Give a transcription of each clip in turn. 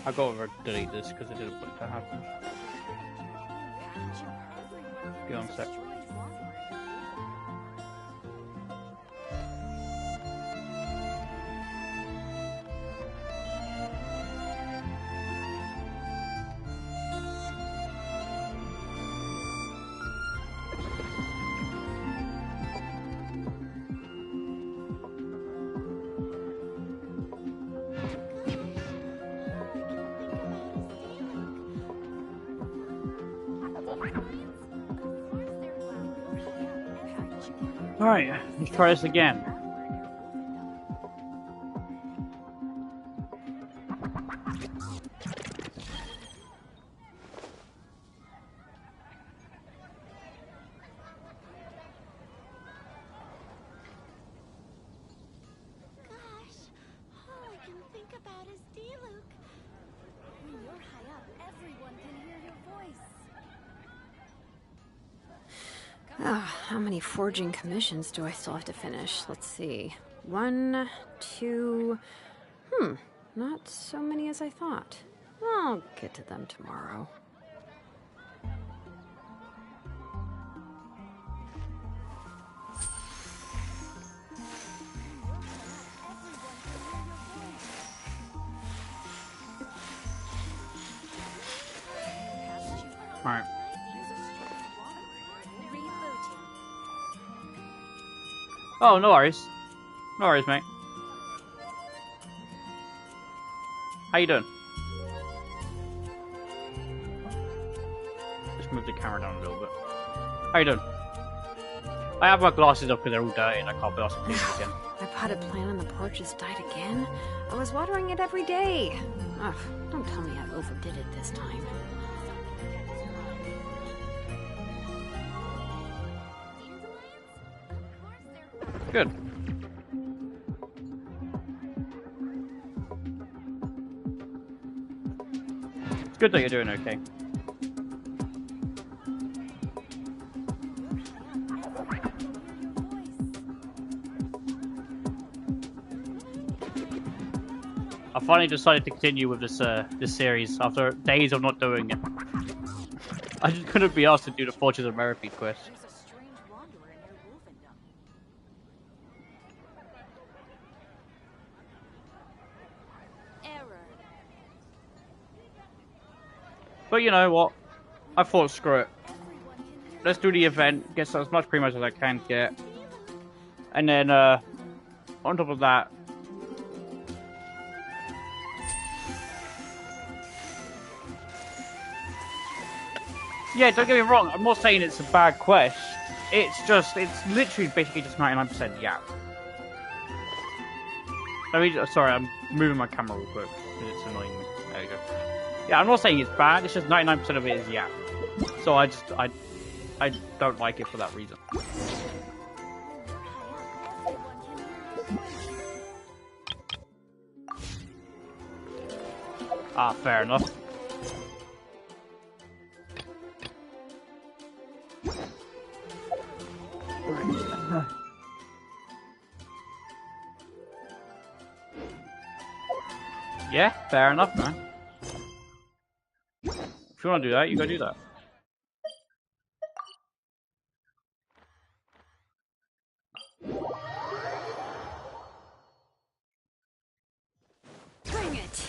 I gotta delete this because I didn't want it to happen. Give on a sec. Alright, let's try this again. How many forging commissions do I still have to finish? Let's see. 1, 2... not so many as I thought. I'll get to them tomorrow. Alright. Oh, no worries. No worries, mate. How you doing? Just move the camera down a little bit. How you doing? I have my glasses up because they're all dirty and I can't be asked to clean them again. My potted plant on the porch has died again. I was watering it every day. Ugh, don't tell me I overdid it this time. Good. It's good that you're doing okay. I finally decided to continue with this this series after days of not doing it. I just couldn't be asked to do the Fortunes of Meripede quest. But you know what? I thought, screw it. Let's do the event, get as much primo as I can get. And then, on top of that... Yeah, don't get me wrong, I'm not saying it's a bad quest. It's literally basically just 99% yap. Sorry, I'm moving my camera real quick, because it's annoying me. There you go. Yeah, I'm not saying it's bad, it's just 99% of it is yap. So I don't like it for that reason. Ah, fair enough. Yeah, fair enough, man. If you want to do that, you go do that. Bring it.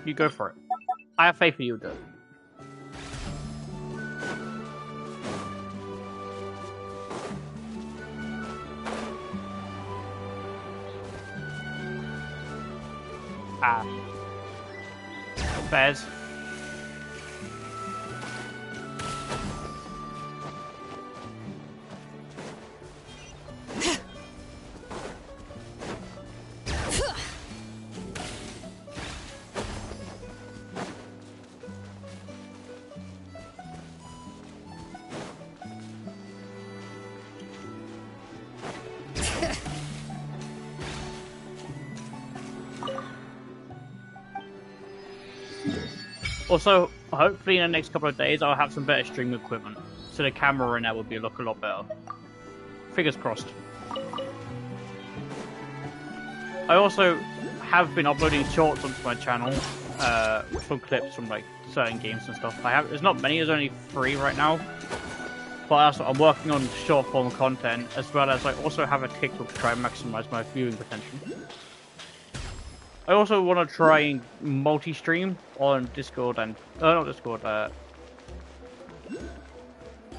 You go for it. I have faith in you, dude. Ah. Bears. Also, hopefully in the next couple of days I'll have some better stream equipment, so the camera in there will look a lot better. Fingers crossed. I also have been uploading shorts onto my channel, from clips from like certain games and stuff. There's not many, there's only 3 right now. But also, I'm working on short form content, as well as I also have a TikTok to try and maximize my viewing potential. I also want to try and multi-stream on Discord and not Discord,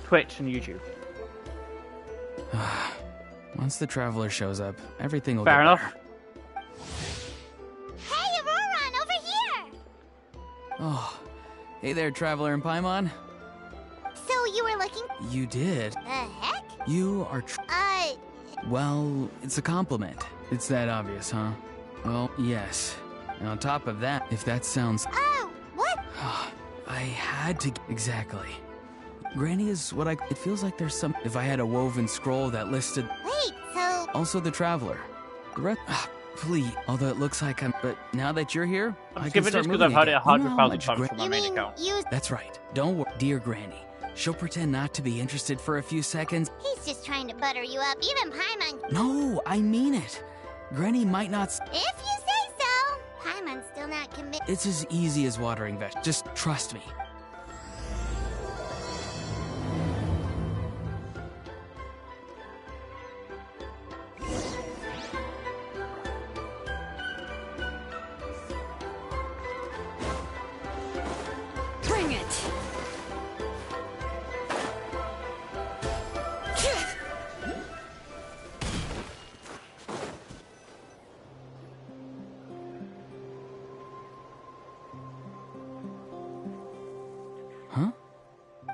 Twitch and YouTube. Once the traveler shows up, everything will Fair get enough. better. Hey, Auroran, over here! Oh, hey there, traveler in Paimon. So you were looking... You did. The heck? You are Well, it's a compliment. It's that obvious, huh? Well, yes. And on top of that, if that sounds... Oh, what? I had to... Exactly. Granny is what It feels like there's some... If I had a woven scroll that listed... Wait, so... Also the traveler. The rest... Please. Although it looks like I'm... But now that you're here, I can start moving I've heard it again. 100,000 times from my You main mean account. use... That's right. Don't worry. Dear Granny, she'll pretend not to be interested for a few seconds. He's just trying to butter you up. Even Paimon... No, I mean it. Granny might not... If you say so. Paimon's still not committed. It's as easy as watering vegetables. Just trust me. Bring it! Huh?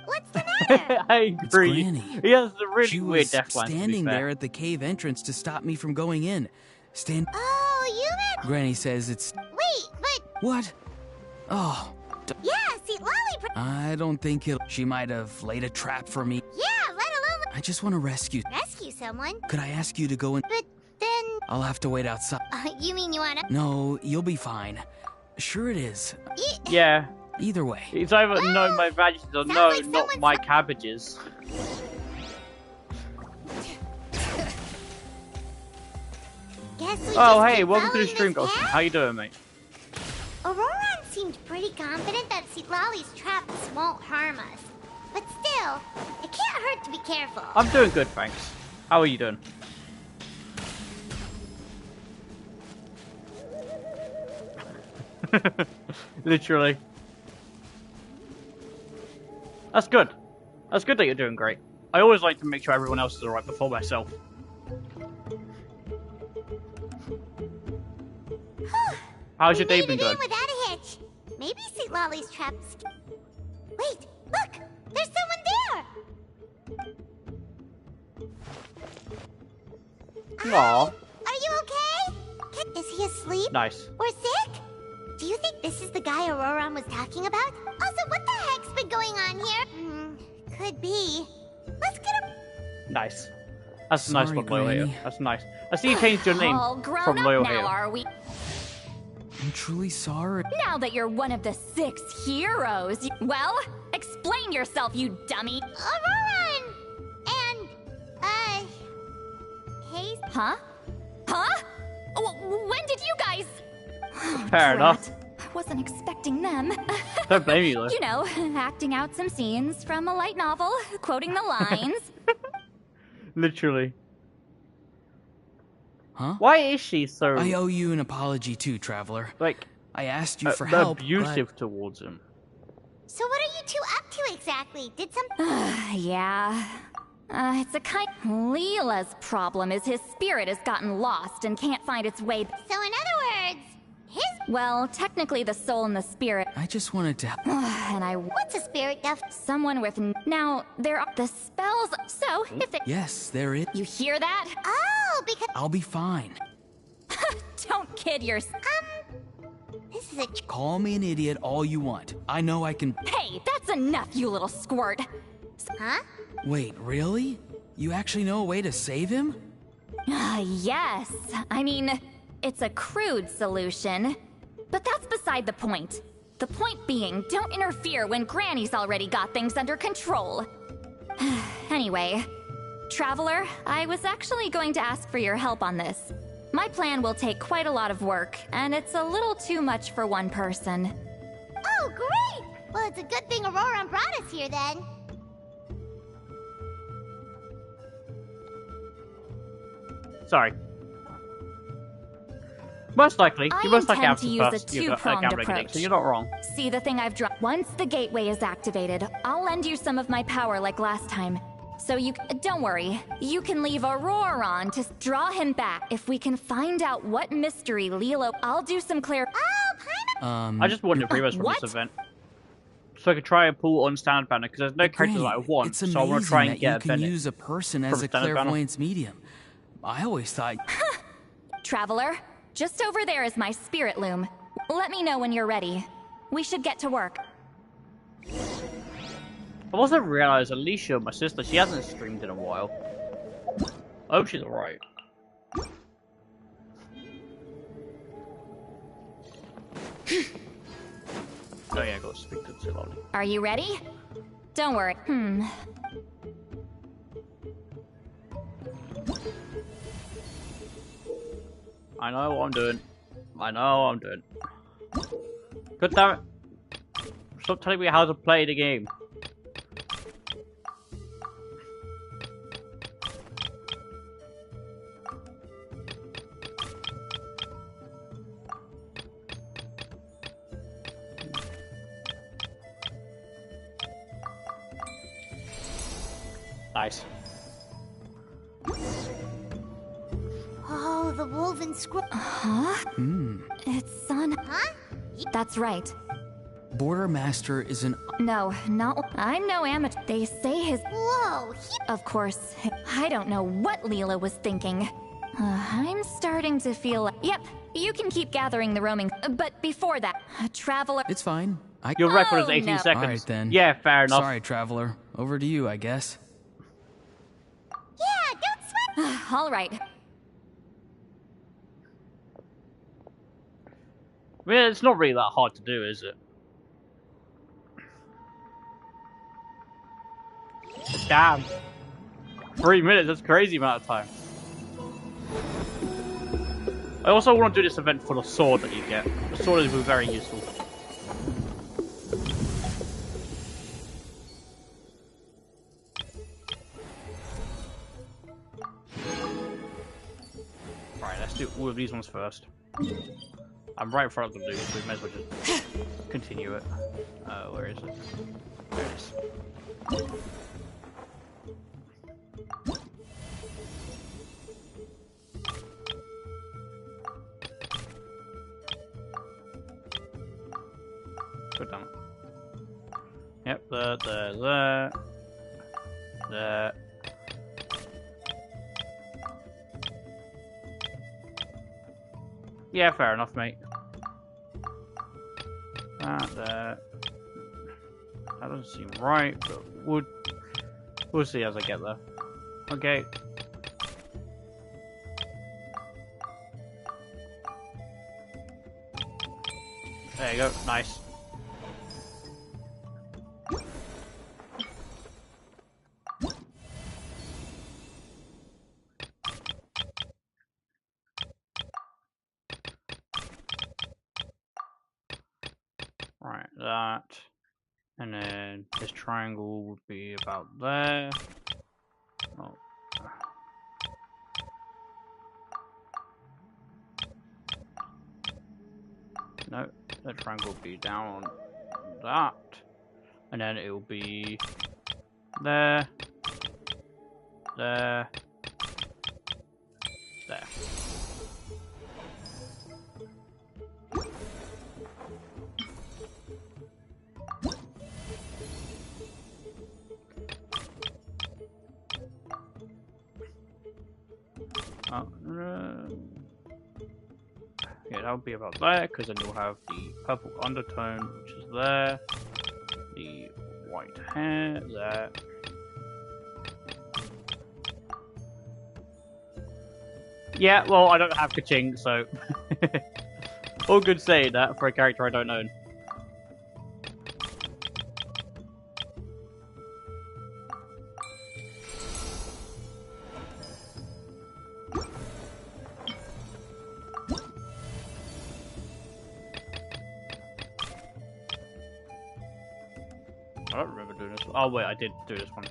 What's the matter? I agree. Granny. He has a really She weird was death line, to be standing fair. there at the cave entrance to stop me from going in. Oh, you meant... Granny says it's... Wait, but... What? Oh, Yeah, see, Lolly... I don't think it... She might have laid a trap for me. Yeah, let alone... I just want to rescue... Rescue someone? Could I ask you to go in? But then... I'll have to wait outside. You mean you wanna... No, you'll be fine. Sure it is. Yeah. Either way. It's either no, my veggies, or Sounds no, like not someone's- my cabbages. Guess we Oh, just hey, keep welcome to the following stream, this Ghost. path? How you doing, mate? Auroran seemed pretty confident that Lolly's traps won't harm us. But still, it can't hurt to be careful. I'm doing good, thanks. How are you doing? Literally. That's good. That's good that you're doing great. I always like to make sure everyone else is alright before myself. How's your day been made it going? in without a hitch. Maybe Lolly's traps... Wait, look! There's someone there! Aw, Are you okay? Is he asleep? nice. Or sick? Do you think this is the guy Auroran was talking about? Also, what the heck's been going on here? Could be. Let's get him. Nice. That's a nice Sorry, one, Loyal Hater. Granny. That's nice. I see you changed your name All grown from up Loyal now, Hater. are we? I'm truly sorry. Now that you're one of the 6 heroes, well, explain yourself, you dummy. Auroran! And, Haze? Huh? Huh? When did you guys? Fair enough. Drat. I wasn't expecting them. Don't blame you, though. You know, acting out some scenes from a light novel, quoting the lines. Literally. Huh? Why is she so, I owe you an apology too, traveler. like, I asked you for help, abusive towards him? So what are you two up to exactly? Did some... Yeah. It's a kind. Leela's problem is his spirit has gotten lost and can't find its way. So in other words, his... Well, technically the soul and the spirit. I just wanted to... And I. What's a spirit duff? Someone with. Now, there are the spells. So, if they. Yes, there is. You hear that? Oh, because... I'll be fine. Don't kid yourself. This is a... Call me an idiot all you want. I know I can... Hey, that's enough, you little squirt. Huh? Wait, really? You actually know a way to save him? Yes. I mean, it's a crude solution. But that's beside the point. The point being, don't interfere when Granny's already got things under control. Anyway, Traveler, I was actually going to ask for your help on this. My plan will take quite a lot of work, and it's a little too much for one person. Oh, great! Well, it's a good thing Aurora brought us here then. Sorry. Most likely, you most likely have to use a first two-pronged approach. so you're not wrong. See the thing I've drawn? Once the gateway is activated, I'll lend you some of my power like last time. So you... don't worry. You can leave Aurora on to draw him back. If we can find out what mystery Lilo... I'll do some clear... Oh, I just wanted Remus from this event. So I could try and pull on Standard Banner, because there's no characters that I want, it's so I want to try and get you can use a person as a clairvoyance medium. I always thought... Traveler, just over there is my spirit loom. Let me know when you're ready. We should get to work. I also realized Alicia, my sister, she hasn't streamed in a while. I hope she's alright. Oh yeah, I gotta speak to too loudly. Are you ready? Don't worry. I know what I'm doing. I know what I'm doing. God damn it. Stop telling me how to play the game. Nice. Oh, the woven scroll. Huh? It's Sun. Huh? That's right. Border Master is an... No, not... I'm no amateur. They say his... Whoa, Of course, I don't know what Leela was thinking. I'm starting to feel like... Yep, you can keep gathering the roaming. But before that, Traveler... It's fine. Your record is 18 no. seconds. Alright then. Yeah, fair enough. Sorry, Traveler. Over to you, I guess. yeah, don't sweat. All right. I mean, it's not really that hard to do, is it? Damn. 3 minutes, that's a crazy amount of time. I also want to do this event for the sword that you get. The sword is very useful. Alright, let's do all of these ones first. I'm right in front of the loop, so we may as well just continue it. Where is it? There it is. Good damn it. Yep, there. Yeah, fair enough, mate. That doesn't seem right, but we'll see as I get there. Okay. There you go, nice. Right, that. And then this triangle would be about there. Oh. No, the triangle will be down on that. And then it will be there. There. There. Yeah, that would be about there, because then you'll have the purple undertone, which is there, the white hair there. Yeah, well, I don't have Kaching, so all good saying that for a character I don't own. Oh wait, I did do this one.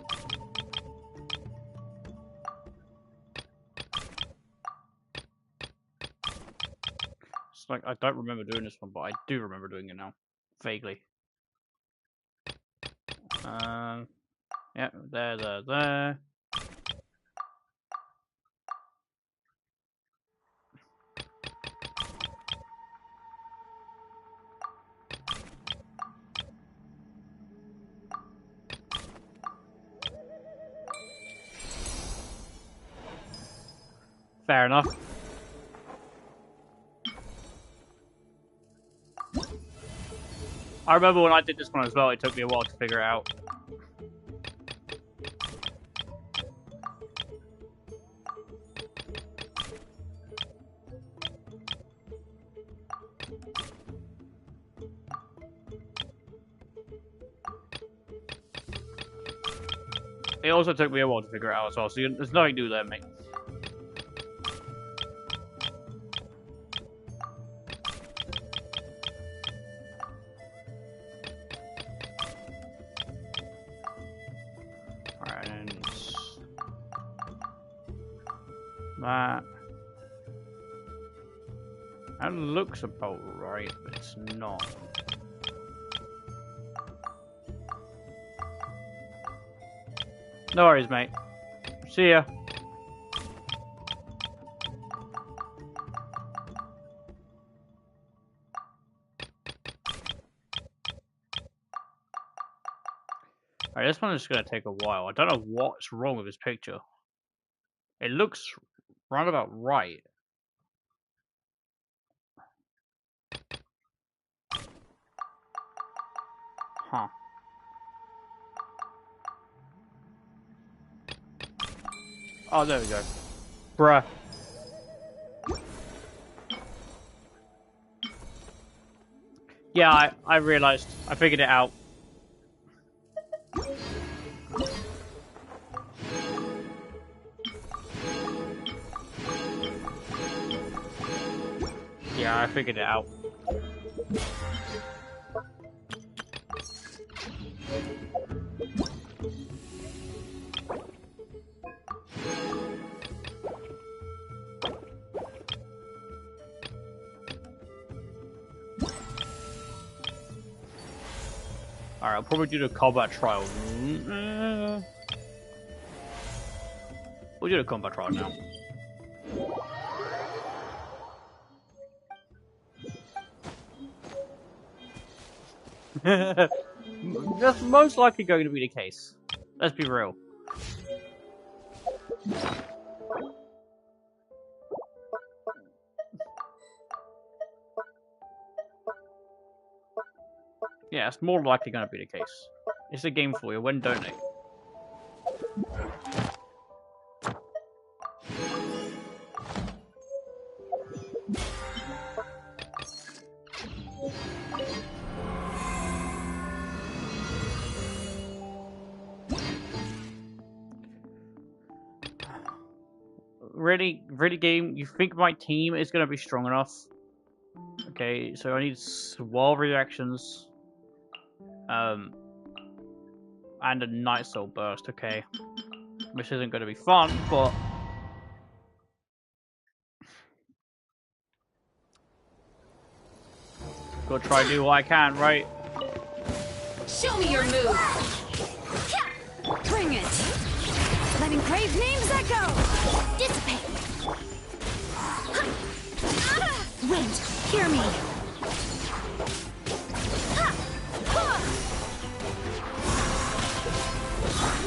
It's like I don't remember doing this one, but I do remember doing it now, vaguely. Yeah, there. Fair enough. I remember when I did this one as well, it took me a while to figure it out. It also took me a while to figure it out as well, so there's nothing new there, mate. Alright, and that looks about right, but it's not. No worries, mate. See ya. Alright, this one is going to take a while. I don't know what's wrong with this picture. It looks round about right. Huh. Oh, there we go. Bruh. Yeah, I realized. I figured it out. Yeah, I figured it out. Alright, I'll probably do the combat trial. We'll do the combat trial now. That's most likely going to be the case. Let's be real. Yeah, it's more likely going to be the case. It's a game for you. When don't they? Really game, you think my team is going to be strong enough? Okay, so I need 12 reactions. And a Night Soul Burst, okay. Which isn't going to be fun, but... Gotta try to do what I can, right? Show me your move! Bring it! Let engraved names echo! Dissipate! Wind, hear me!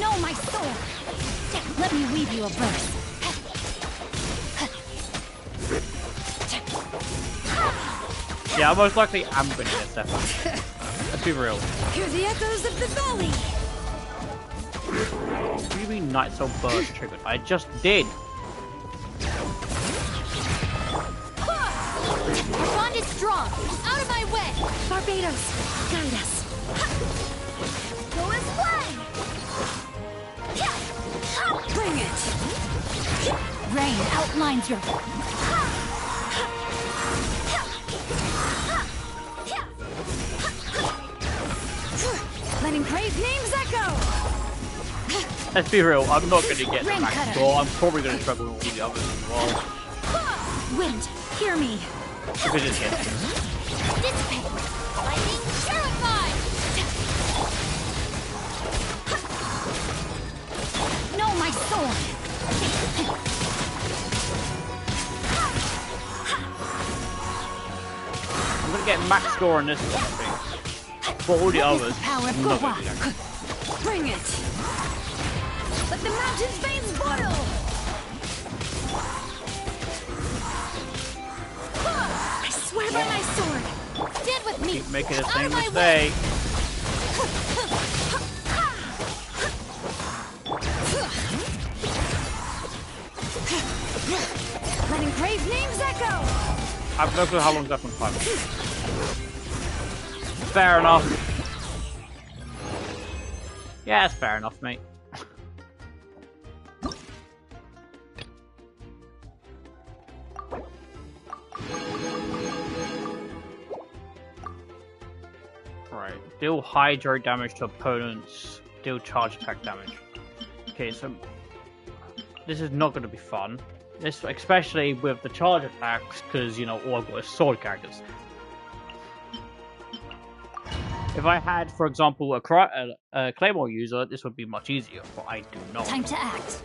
No, my sword! Let me weave you a verse. Yeah, I most likely am going to get Stefan. Let's be real. Hear the echoes of the valley! What do you mean Night Soul Burst triggered? I just did! Our bond is strong! Out of my way! Barbados, guide us! Go as planned! Bring it! Rain outlines your... Let engraved names echo! let's be real, I'm not going to get the max score. I'm probably going to struggle with all the others as well. Wind, hear me. Because it's Genshin. Dissipate. Lightning terrified. No, my sword. I'm going to get max score on this one, I think. For all the others, Power I'm of not going Gowa. to do that. Bring it. Let the mountain's veins boil. I swear by my sword. Stand with me. Keep making the Out same of my way. mistake. Letting brave names echo. I have no clue how long left on time. Fair enough. Yeah, it's fair enough, mate. Right, deal hydro damage to opponents, deal charge attack damage. Okay, so this is not going to be fun. This, especially with the charge attacks, because you know all I've got is sword characters. If I had, for example, a Claymore user, this would be much easier, but I do not. Time to act.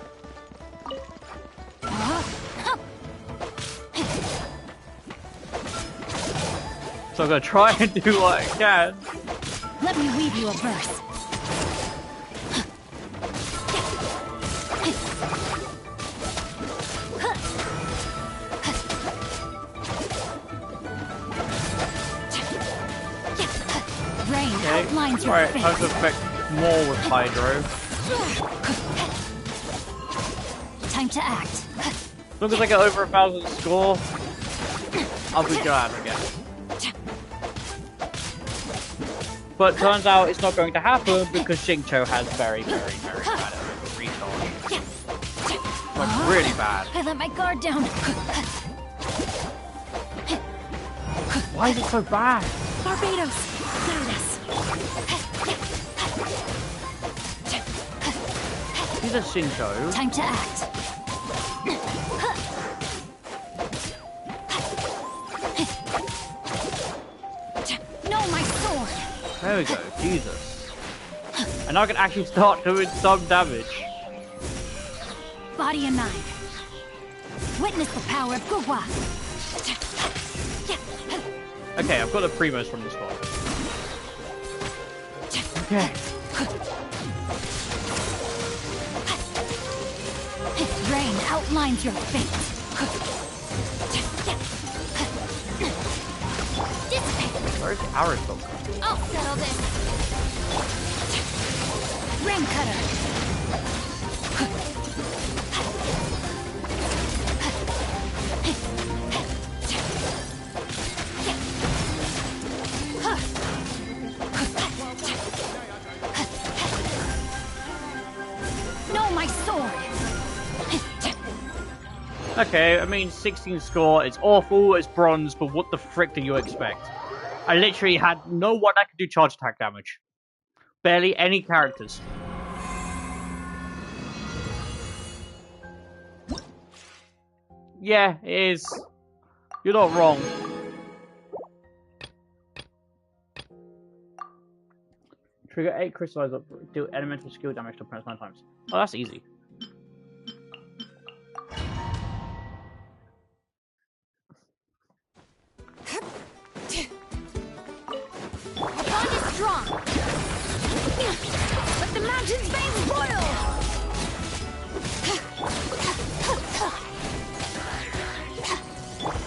So I'm gonna try and do what I can. Let me weave you a verse. Rain outlines your Alright, face. time to affect more with Hydro. Time to act. As long as I get over 1,000 score, I'll be glad again. But turns out it's not going to happen because Xingqiu has very, very, very bad at recharge. Like, really bad. I let my guard down. Why is it so bad? Barbados, clear this. He's a Xingqiu. Time to act. No, my sword. There we go, Jesus. And now I can actually start doing some damage. Body and nine. Witness the power of Gugwa. Okay, I've got the Primos from this one. Okay. Rain outlines your fate. Where's the arrow from? I'll settle this. Rain cutter. No, my sword. Okay, I mean 16 score, it's awful, it's bronze, but what the frick do you expect? I literally had no one that could do charge attack damage. Barely any characters. Yeah, it is. You're not wrong. Trigger 8 crystallize up, do elemental skill damage to opponents 9 times. Oh, that's easy. The bond is strong. Let the mountain's veins boil.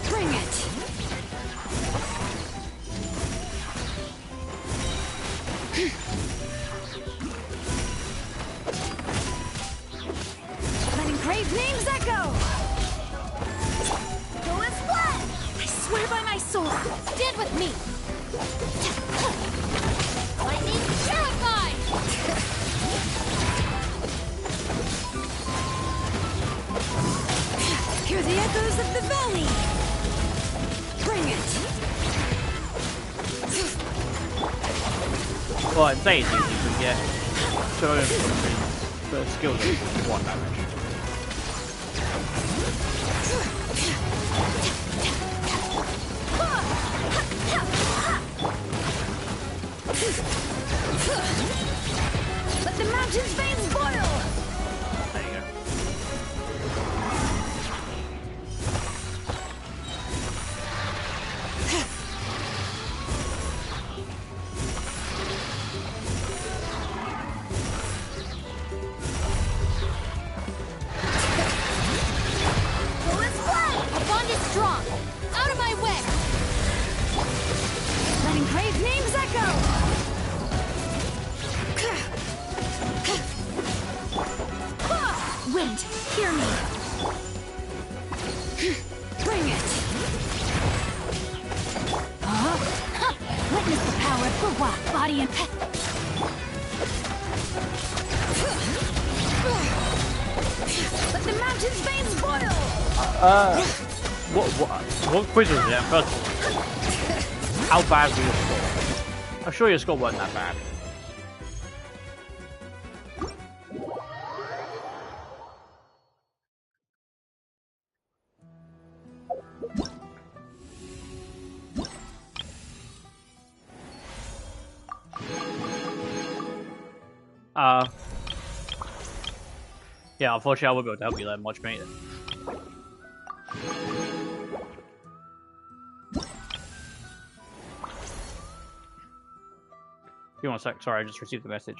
Bring it. Letting brave names echo. Go and flat. I swear by my sword. Stand with me. Lightning terrified. Hear the echoes of the valley. Bring it. Well, I'd say it's easy, but yeah. So, The skills are 1 damage. Let the mountain's veins boil! There you go. Strong! Out of my way! Letting brave names echo! Wind, hear me! Bring it! Witness the power of Gwa, body and pet! Let the mountain's veins boil! What quiz was it? First of all, how bad was your score? I'm sure your score wasn't that bad. Yeah, unfortunately I won't be able to help you that much, mate. Give me 1 sec, sorry, I just received the message.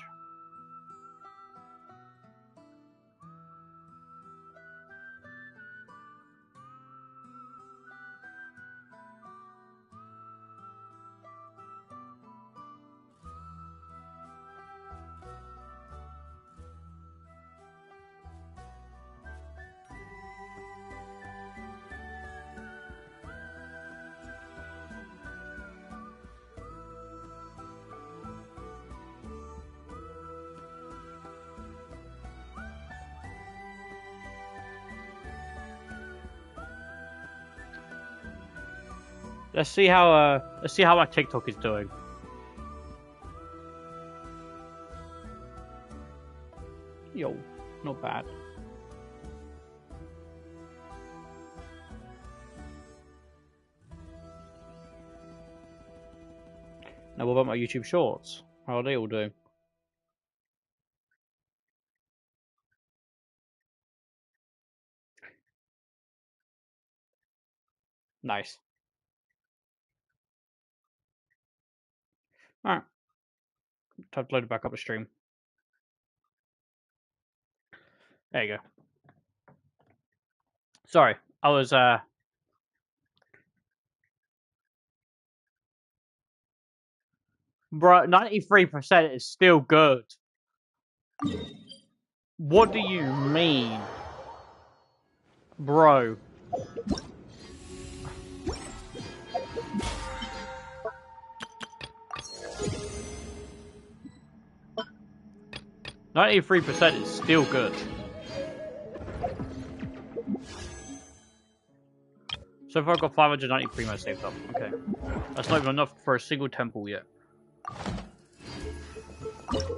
Let's see how my TikTok is doing. Yo, not bad. Now what about my YouTube Shorts? How are they all doing? Nice. Alright. Time to load it back up the stream. There you go. Sorry, I was Bro, 93% is still good. What do you mean? Bro. %93 is still good. So far I've got 593 primo saved up. Okay. That's not even enough for a single temple yet.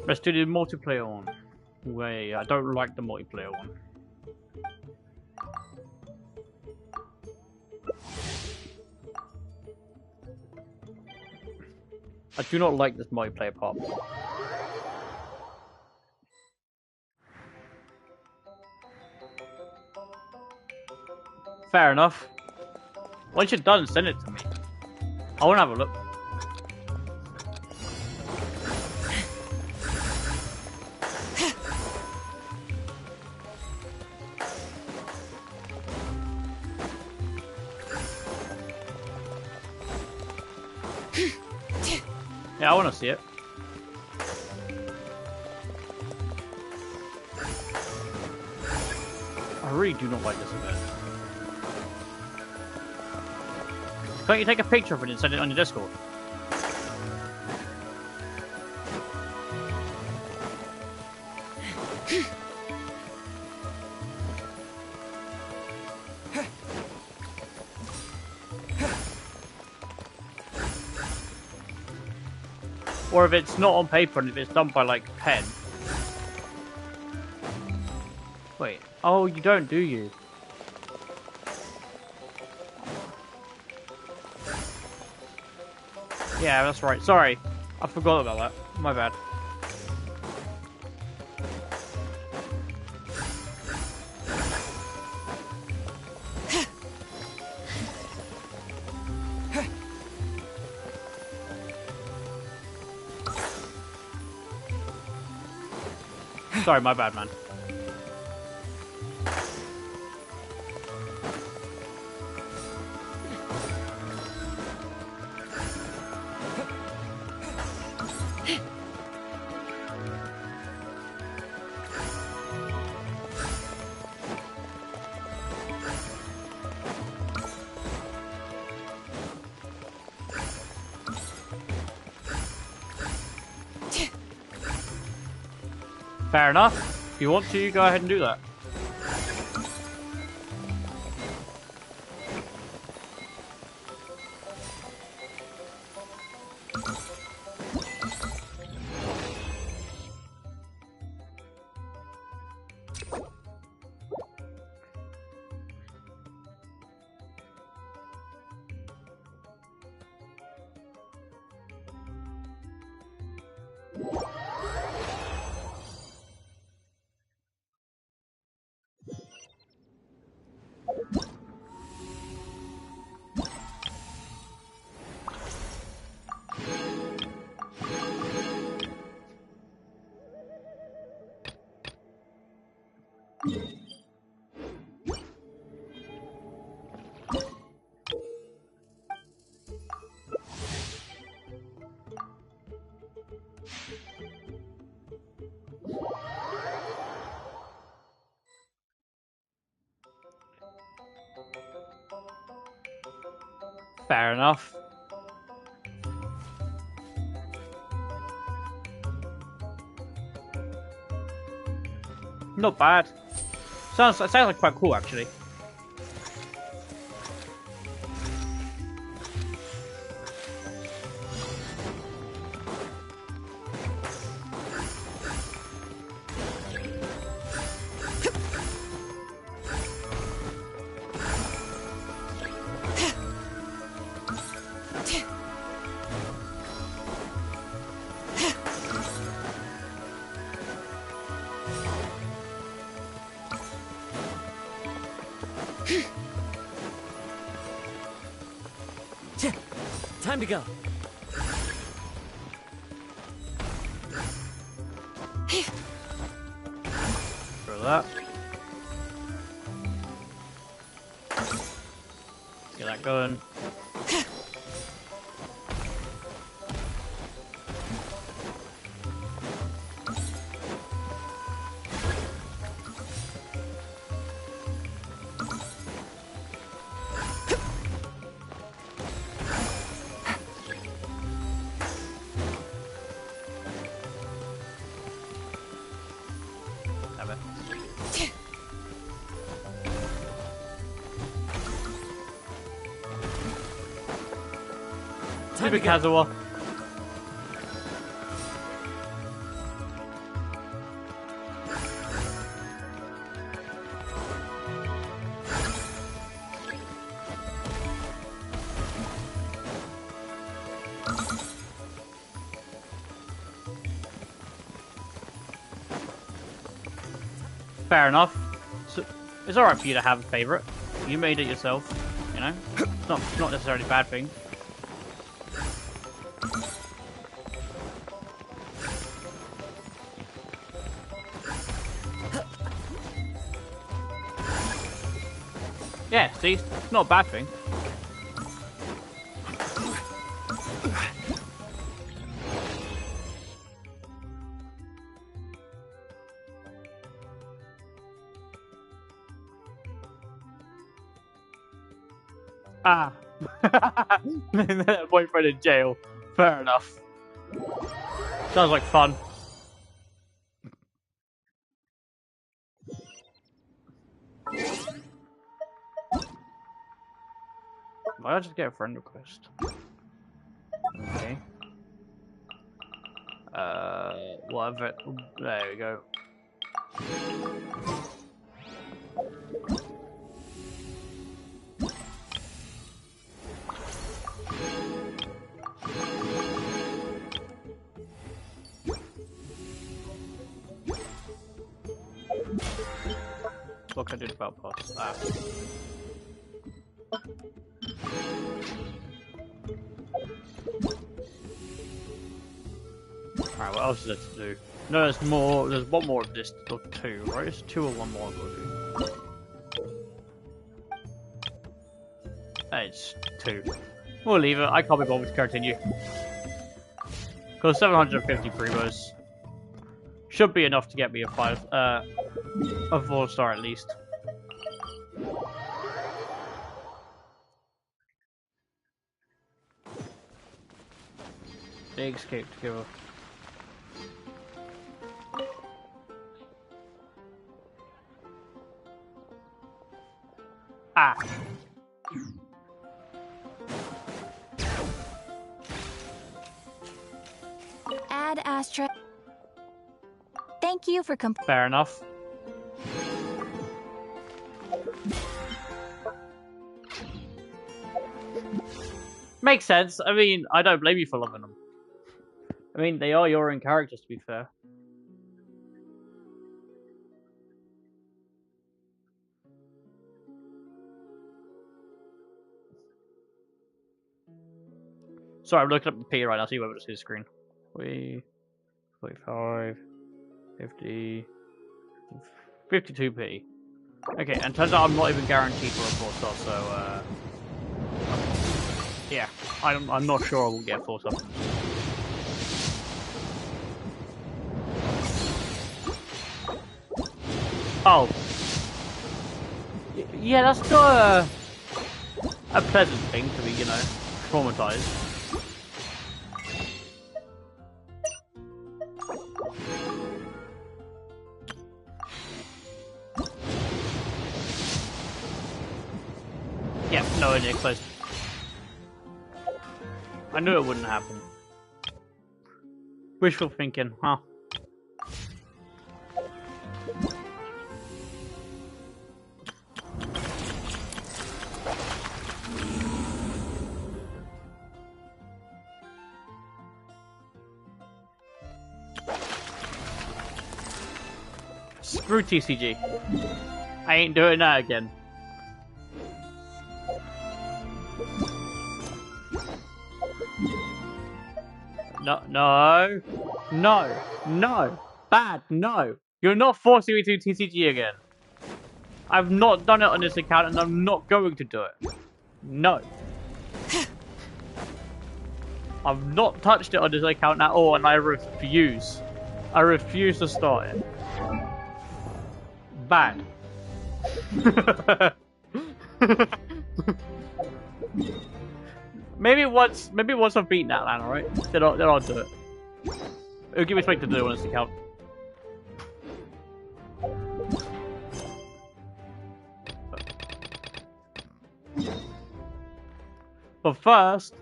Let's do the multiplayer one. Wait, I don't like the multiplayer one. I do not like this multiplayer part. Fair enough. Once you're done, send it to me. I want to have a look. Yeah, I want to see it. I really do not like this event. Can't you take a picture of it and send it on your Discord? Or if it's not on paper and if it's done by like pen. Wait. Oh, you don't, do you? Yeah, that's right. Sorry. I forgot about that. My bad. Sorry, my bad, man. Fair enough. If you want to, you go ahead and do that. Fair enough. Not bad. Sounds like quite cool, actually. Time to go. For that. Get that going. Stupid Kazuha. Fair enough. So, it's alright for you to have a favourite. You made it yourself, you know? It's not necessarily a bad thing. Yeah, see? It's not a bad thing. Ah. Boyfriend in jail. Fair enough. Sounds like fun. Why did I just get a friend request? Okay. Whatever. There we go. can I do the battle pass? Ah. Alright, what else is there to do? No, there's more. There's one more of this, or two, right? It's two or one more I've got to do. It's two. We'll leave it. I can't be bothered to continue. Because 750 primos should be enough to get me a 4-star at least. They escaped together. Ah. Add Astra. Thank you for Fair enough. Makes sense. I mean, I don't blame you for loving them. I mean, they are your own characters, to be fair. Sorry, I'm looking up the P right now, so you won't see the screen. 45, 50, 52p. Okay, and turns out I'm not even guaranteed for a 4-star, so yeah, I'm not sure I will get 4-star. Oh, yeah, that's not a pleasant thing to be, you know, traumatized. Yeah, no idea, close. I knew it wouldn't happen. Wishful thinking, huh? Screw TCG. I ain't doing that again. No, bad, no. You're not forcing me to do TCG again. I've not done it on this account and I'm not going to do it. No. I've not touched it on this account at all and I refuse. I refuse to start it. Bad. Maybe once I've beaten that land, alright? Then I'll do it. It'll give me something to do on this account. But first,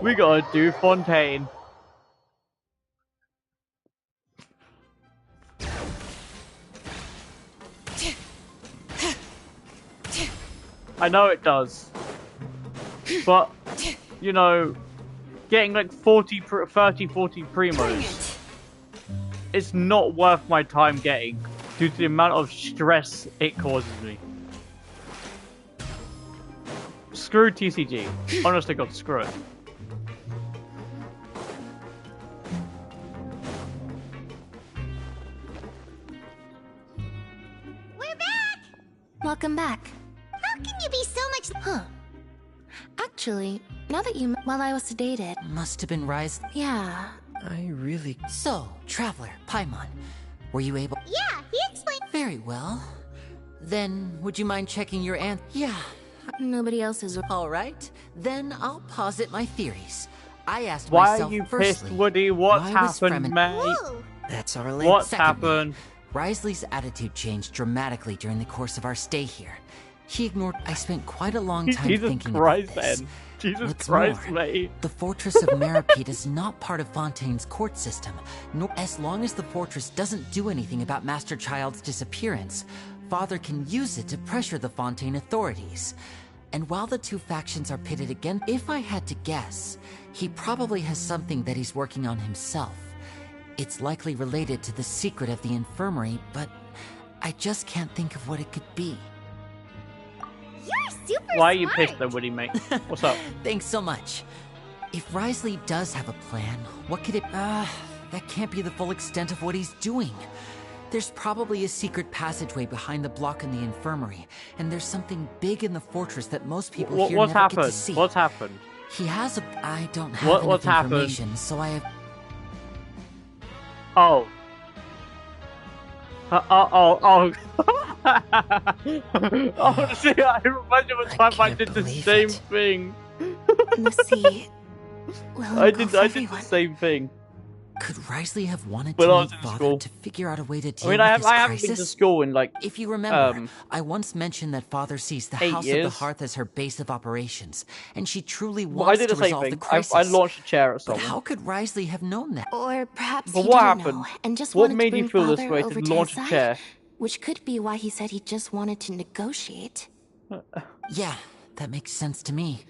we gotta do Fontaine. I know it does. But, you know, getting like 30, 40 primos, it's not worth my time getting due to the amount of stress it causes me. Screw TCG. Honestly, God, screw it. We're back! Welcome back. How can you be so much... Huh. Actually, now that you... While I was sedated... Must have been Rise. Yeah. I really... So, Traveler, Paimon, were you able... Yeah, he explained... Very well. Then, would you mind checking your Yeah. Nobody else is... Alright, then I'll posit my theories. I asked Why myself are you firstly, pissed, Woody? What's happened, mate? Whoa! That's our What's happened? Risley's attitude changed dramatically during the course of our stay here. He ignored... I spent quite a long time Jesus thinking Christ, about this. man. Jesus What's Christ, more, mate. the fortress of Maripede is not part of Fontaine's court system, nor as long as the fortress doesn't do anything about Master Child's disappearance, Father can use it to pressure the Fontaine authorities. And while the two factions are pitted again, if I had to guess, he probably has something that he's working on himself. It's likely related to the secret of the infirmary, but I just can't think of what it could be. You're super Why are you smart. pissed though, Woody, mate? What's up? Thanks so much. If Risley does have a plan, what could it... that can't be the full extent of what he's doing. There's probably a secret passageway behind the block in the infirmary, and there's something big in the fortress that most people here What's never happened? get to see. What's happened? He has a... I don't have What's enough happened? information, so I have... Oh. Oh. Oh, see, I remember the time I can't did the believe same it. thing. Lucy, will I did the everyone. same thing. Could Risley have wanted When to I was meet in Father school. to figure out a way to deal I mean, with I this haven't been to crisis? school in like If you remember, um, I once mentioned that Father sees the 8 House of the years. Hearth as her base of operations, and she truly I wants did to the same resolve the thing. crisis. I launched a chair at But someone. how could Risley have known that? Or perhaps But he what didn't happened? know and just What wanted made to bring you feel this Father way to over to launch his a side, chair? which could be why he said he just wanted to negotiate. Yeah, that makes sense to me.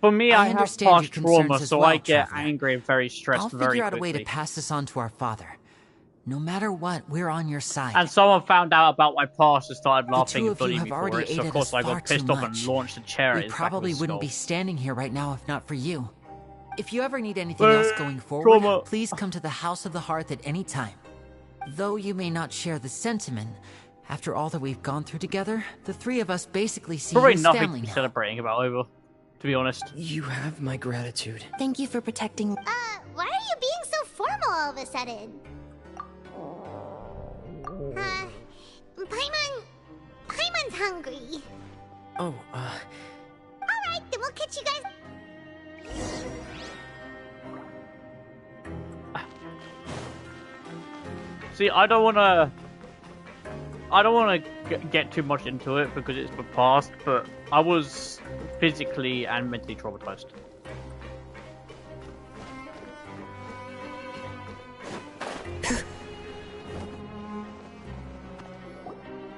For me, I I have understand your past concerns trauma, as so well, I get Traveler. angry and very stressed I'll very figure out a quickly. way to pass this on to our father. No matter what, we're on your side. And someone found out about my past and started The laughing two and of you bullying have me for already it. So of aided course us I far got too pissed off much. and launched a chair at We his back probably of his wouldn't be skull. standing here right now if not for you. If you ever need anything else going forward, trauma. please come to the House of the Hearth at any time. Though you may not share the sentiment, after all that we've gone through together, the three of us basically see Probably you as nothing family to be now. celebrating about, over. To be honest. You have my gratitude. Thank you for protecting. Why are you being so formal all of a sudden? Paimon's hungry. Oh, Alright, then we'll catch you guys. See, I don't wanna get too much into it because it's the past, but I was physically and mentally traumatized.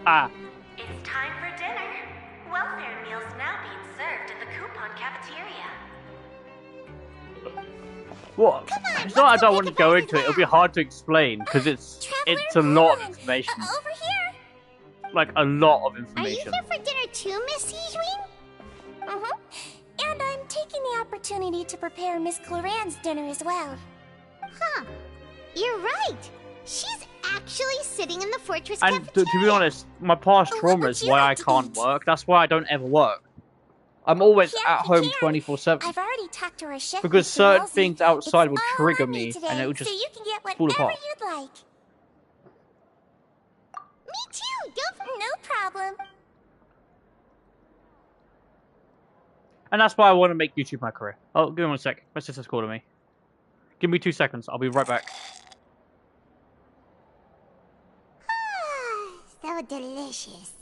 Ah. It's time for dinner. Welfare meals now being served in the coupon cafeteria. What? Come on, It's not I let's don't go want to make a go bite into it. of It'll be that. hard to explain because it's Traveler, a lot of come on. information. Over here. Like a lot of Are you information. here for dinner too, Miss Sejuin? And I'm taking the opportunity to prepare Miss Cloran's dinner as well. Huh. You're right. She's actually sitting in the fortress And to cafeteria. be honest, my past What trauma would is you why like I to can't eat? work. That's why I don't ever work. I'm always Yeah, at you home can. 24/7 I've already talked to our chef because Mr. certain Halsey. things outside It's will all trigger on me, today, and it will just so you can get fall whatever apart. you'd like. Me too. Don't. No problem. And that's why I want to make YouTube my career. Oh, give me 1 sec. My sister's calling me. Give me 2 seconds. I'll be right back. So delicious.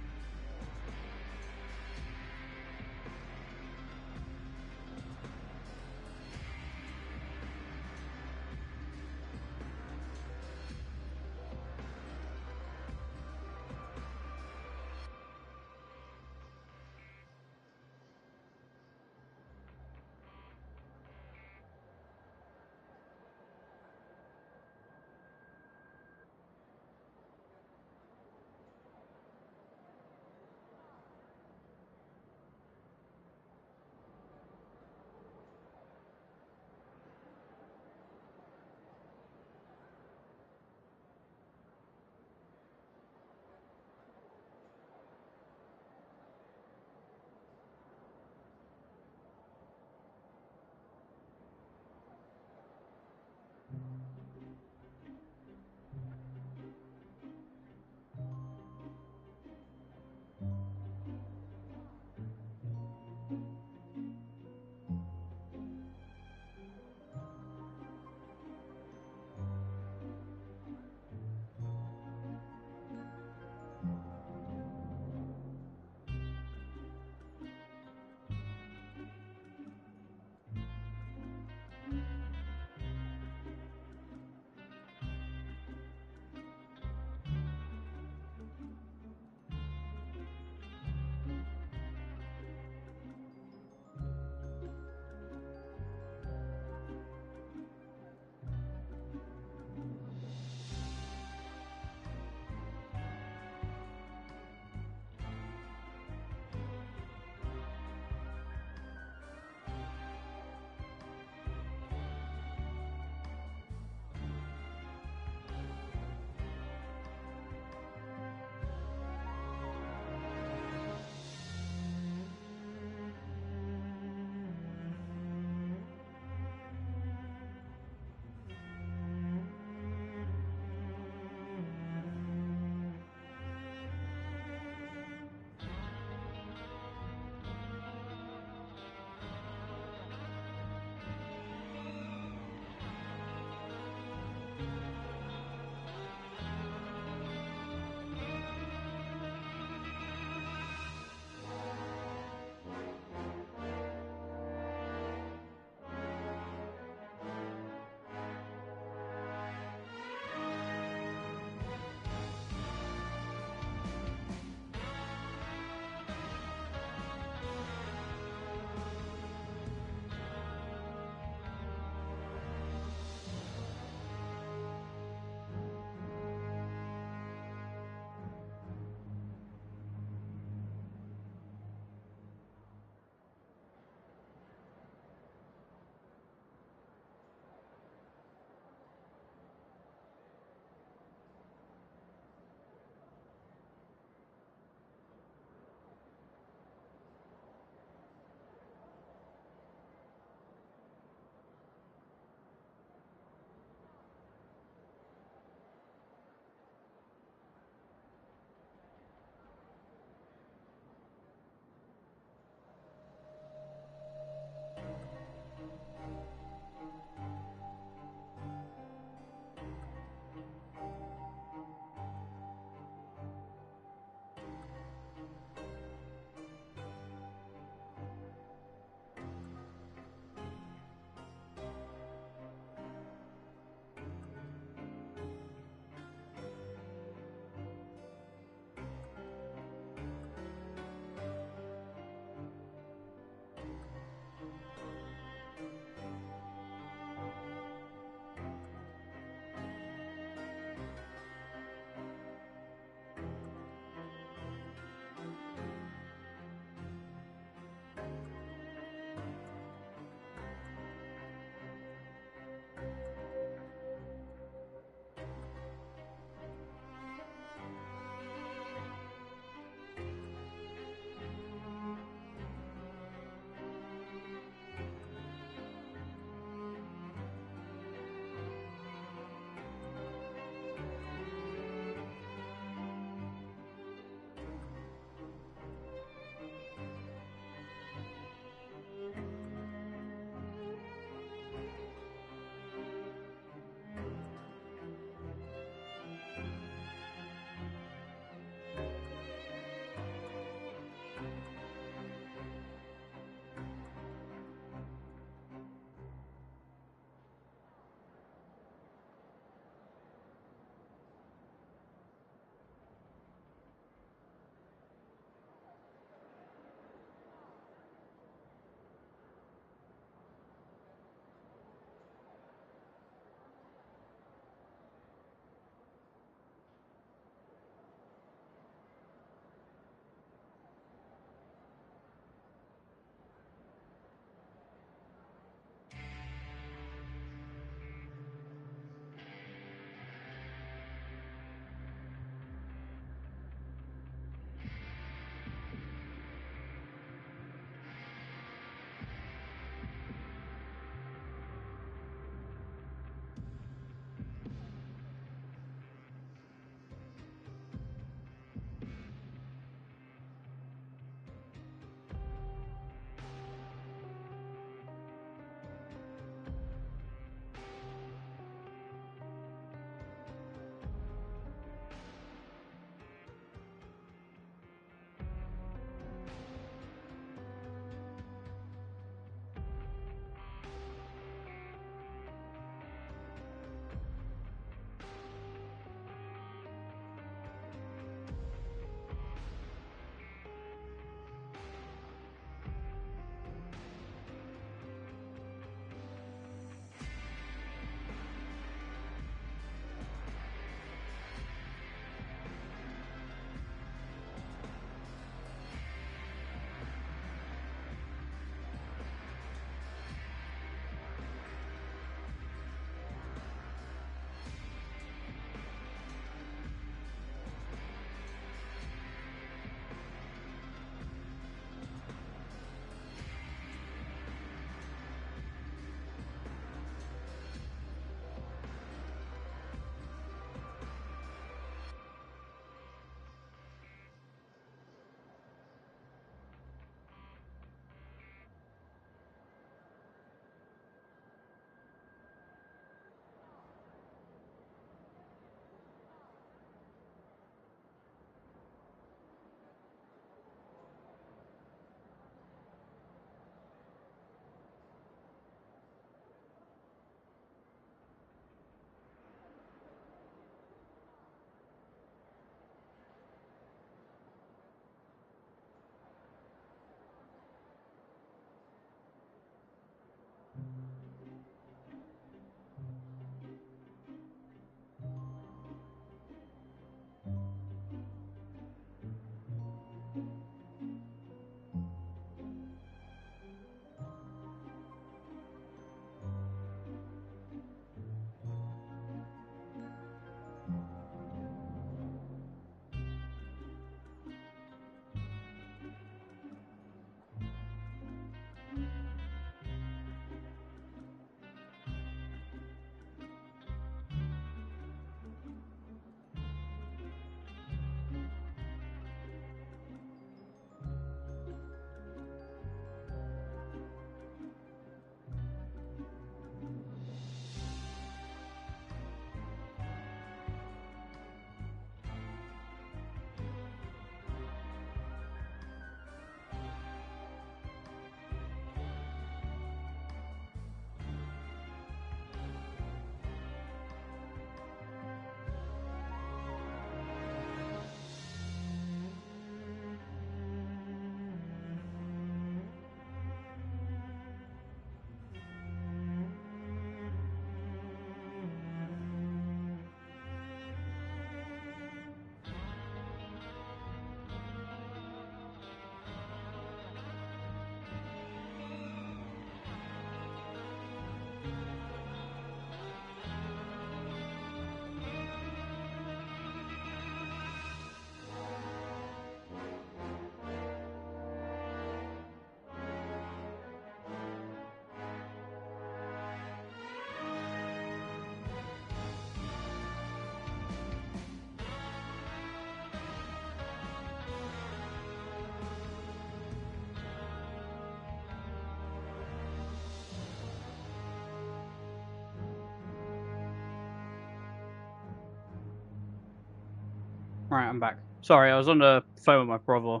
Right, I'm back. Sorry, I was on the phone with my brother.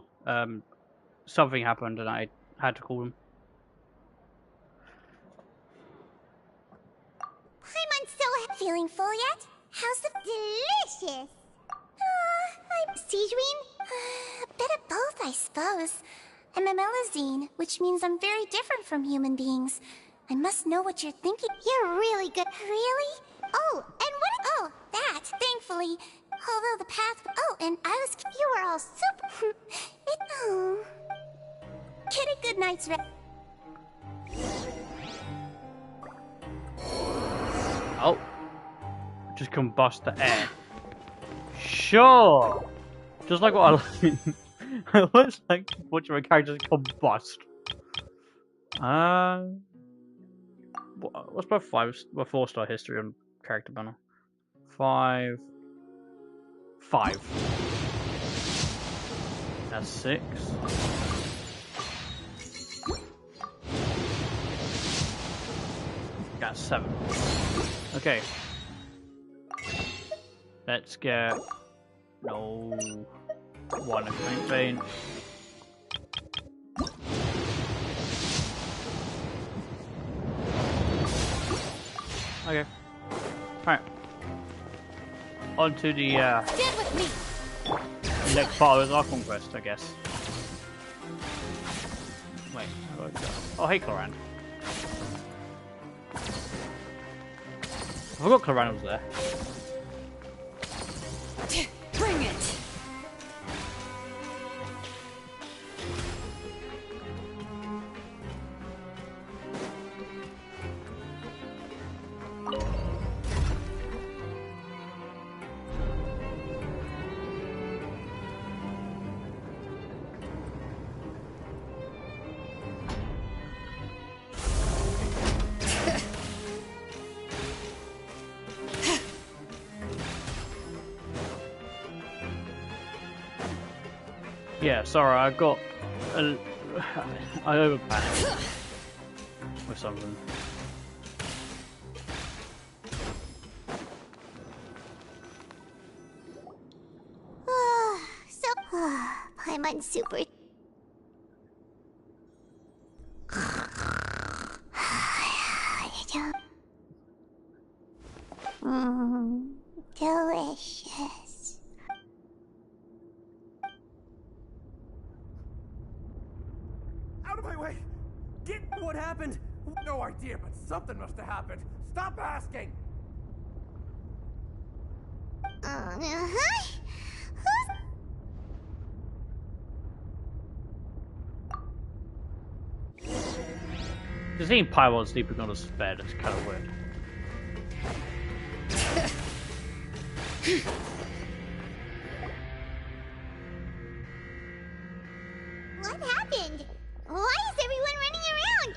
Something happened and I had to call him. Paimon's still feeling full yet? How's the delicious? I'm Sejuine. A bit of both, I suppose. I'm a Melazine, which means I'm very different from human beings. I must know what you're thinking. You're really good. Really? Oh, and what? Oh, that, thankfully. Although the path... Oh, and I was... You were all super... Oh. Get a good night's rest. Oh. Just combust the air. Sure! Just like what I like. I always like to watch my characters combust. What's my 4-star history on character banner? 5. That's 6. Got 7. Okay. Let's get... No... 1 Acclaim Vein. Okay. Alright. On to the Stand with me. next part of our conquest, I guess. Wait, where do I go? Oh, hey, Cloran. I forgot Cloran was there. Bring it! Yeah, sorry, I got I overpanicked with something. Paimon's super... delicious. Out of my way! Get what happened? No idea, but something must have happened. Stop asking! Just seeing Paimon sleeping on his bed is kind of weird. What happened? Why is everyone running around?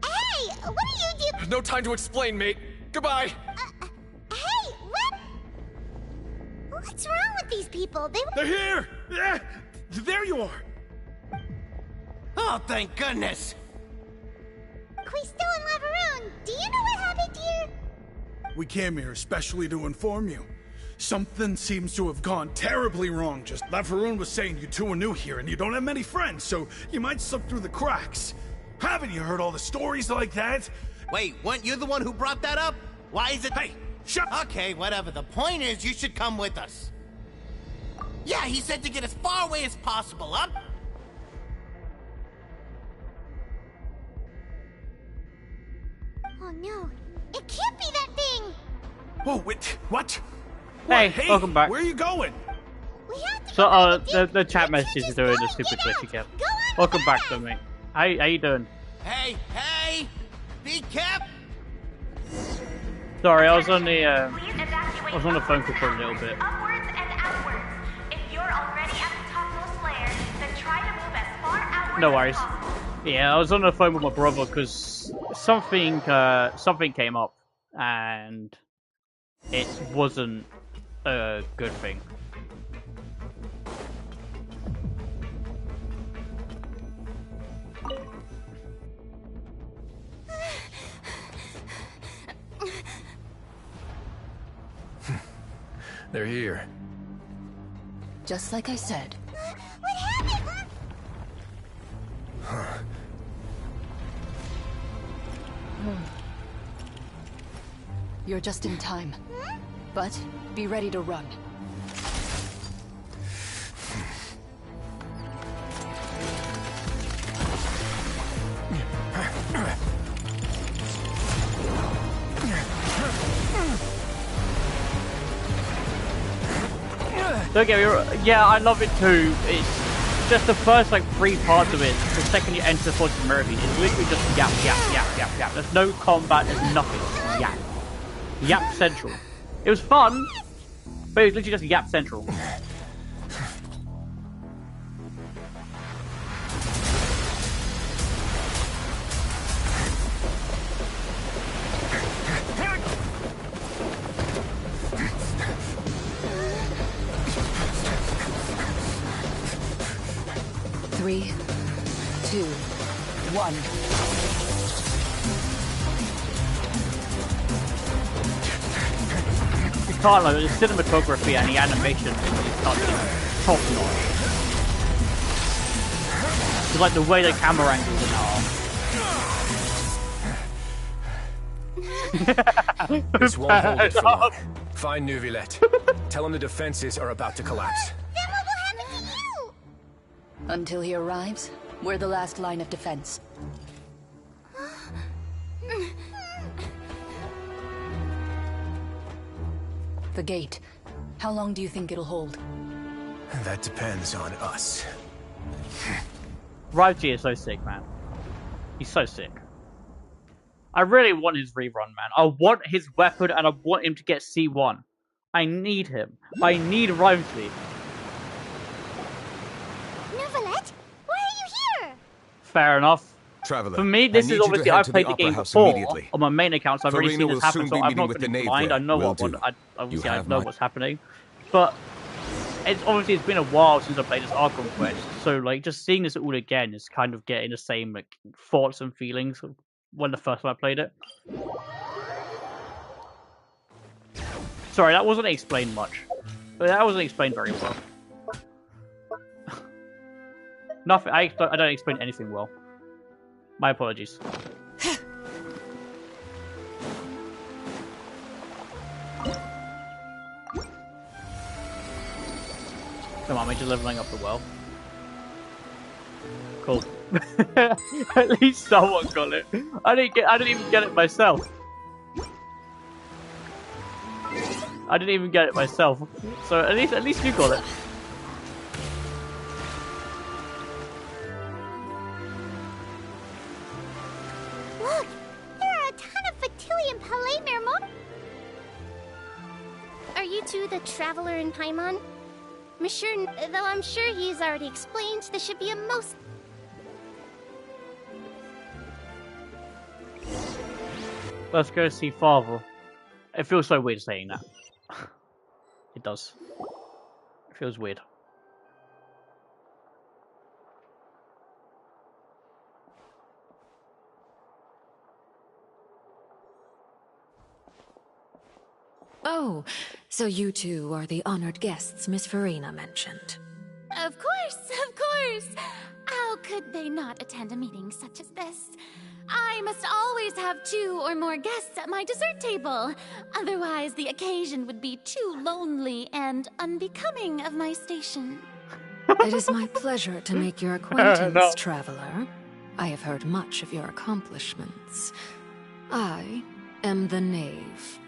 Hey, what are you doing? No time to explain, mate. Goodbye! Hey, what? What's wrong with these people? They're here! Yeah! There you are! Oh, thank goodness! Quisto and Laveroon, do you know what happened here? We came here especially to inform you. Something seems to have gone terribly wrong. Just Laveroon was saying you two are new here and you don't have many friends, so you might slip through the cracks. Haven't you heard all the stories like that? Wait, weren't you the one who brought that up? Why is it— Hey, shut— Okay, whatever. The point is, you should come with us. Yeah, he said to get as far away as possible, huh? Oh no, it can't be that thing! Whoa, wait, what? Hey, What? welcome back. Where are you going? We have to So, go to the chat We can't message is just doing go the super and get glitch out. again. Go on Welcome back, fast. though, mate. How you doing? Hey, hey! Be careful! Sorry, I was on the phone call for a little bit. Upwards and outwards. If you're already at the topmost layer, then try to move as far outwards No worries. as possible. Yeah, I was on the phone with my brother because something came up and it wasn't a good thing. They're here. Just like I said. What happened? You're just in time. But be ready to run. Don't get me wrong. Yeah, I love it too. It's just the first like 3 parts of it. The second you enter Fortress of Mercy, it's literally just yap, yap, yap, yap, yap. There's no combat. There's nothing. Yap. Yap Central. It was fun, but it was literally just Yap Central. Three, two, one. You can't like the cinematography and the animation is top notch. It's like the way the camera angles in are. This won't hold it for long. Find Neuvillette. Tell him the defenses are about to collapse. Then what will happen to you? Until he arrives, we're the last line of defense. The gate. How long do you think it'll hold? That depends on us. Raichi is so sick, man. He's so sick. I really want his rerun, man. I want his weapon and I want him to get C1. I need him. I need Raichi. Neuvillette, why are you here? Fair enough. Traveler, for me, this is obviously I played the game before on my main account, so I've already seen this happen. So I'm not going to be blind. I know what obviously I know what's happening, but it's obviously it's been a while since I played this Archon Quest. So like just seeing this all again is kind of getting the same like thoughts and feelings of when the first time I played it. Sorry, that wasn't explained much. That wasn't explained very well. Nothing. I don't explain anything well. My apologies. Come on, we're just leveling up the well. Cool. At least someone got it. I didn't even get it myself. I didn't even get it myself. So at least you got it. Look, there are a ton of Fatui and Palemir mo- Are you two the Traveler and Paimon? Though I'm sure he's already explained, this should be a most... Let's go see Father. It feels so weird saying that. It does. It feels weird. Oh, so you two are the honored guests Miss Farina mentioned. Of course, of course! How could they not attend a meeting such as this? I must always have 2 or more guests at my dessert table. Otherwise, the occasion would be too lonely and unbecoming of my station. It is my pleasure to make your acquaintance, Traveler. I have heard much of your accomplishments. I am the Knave.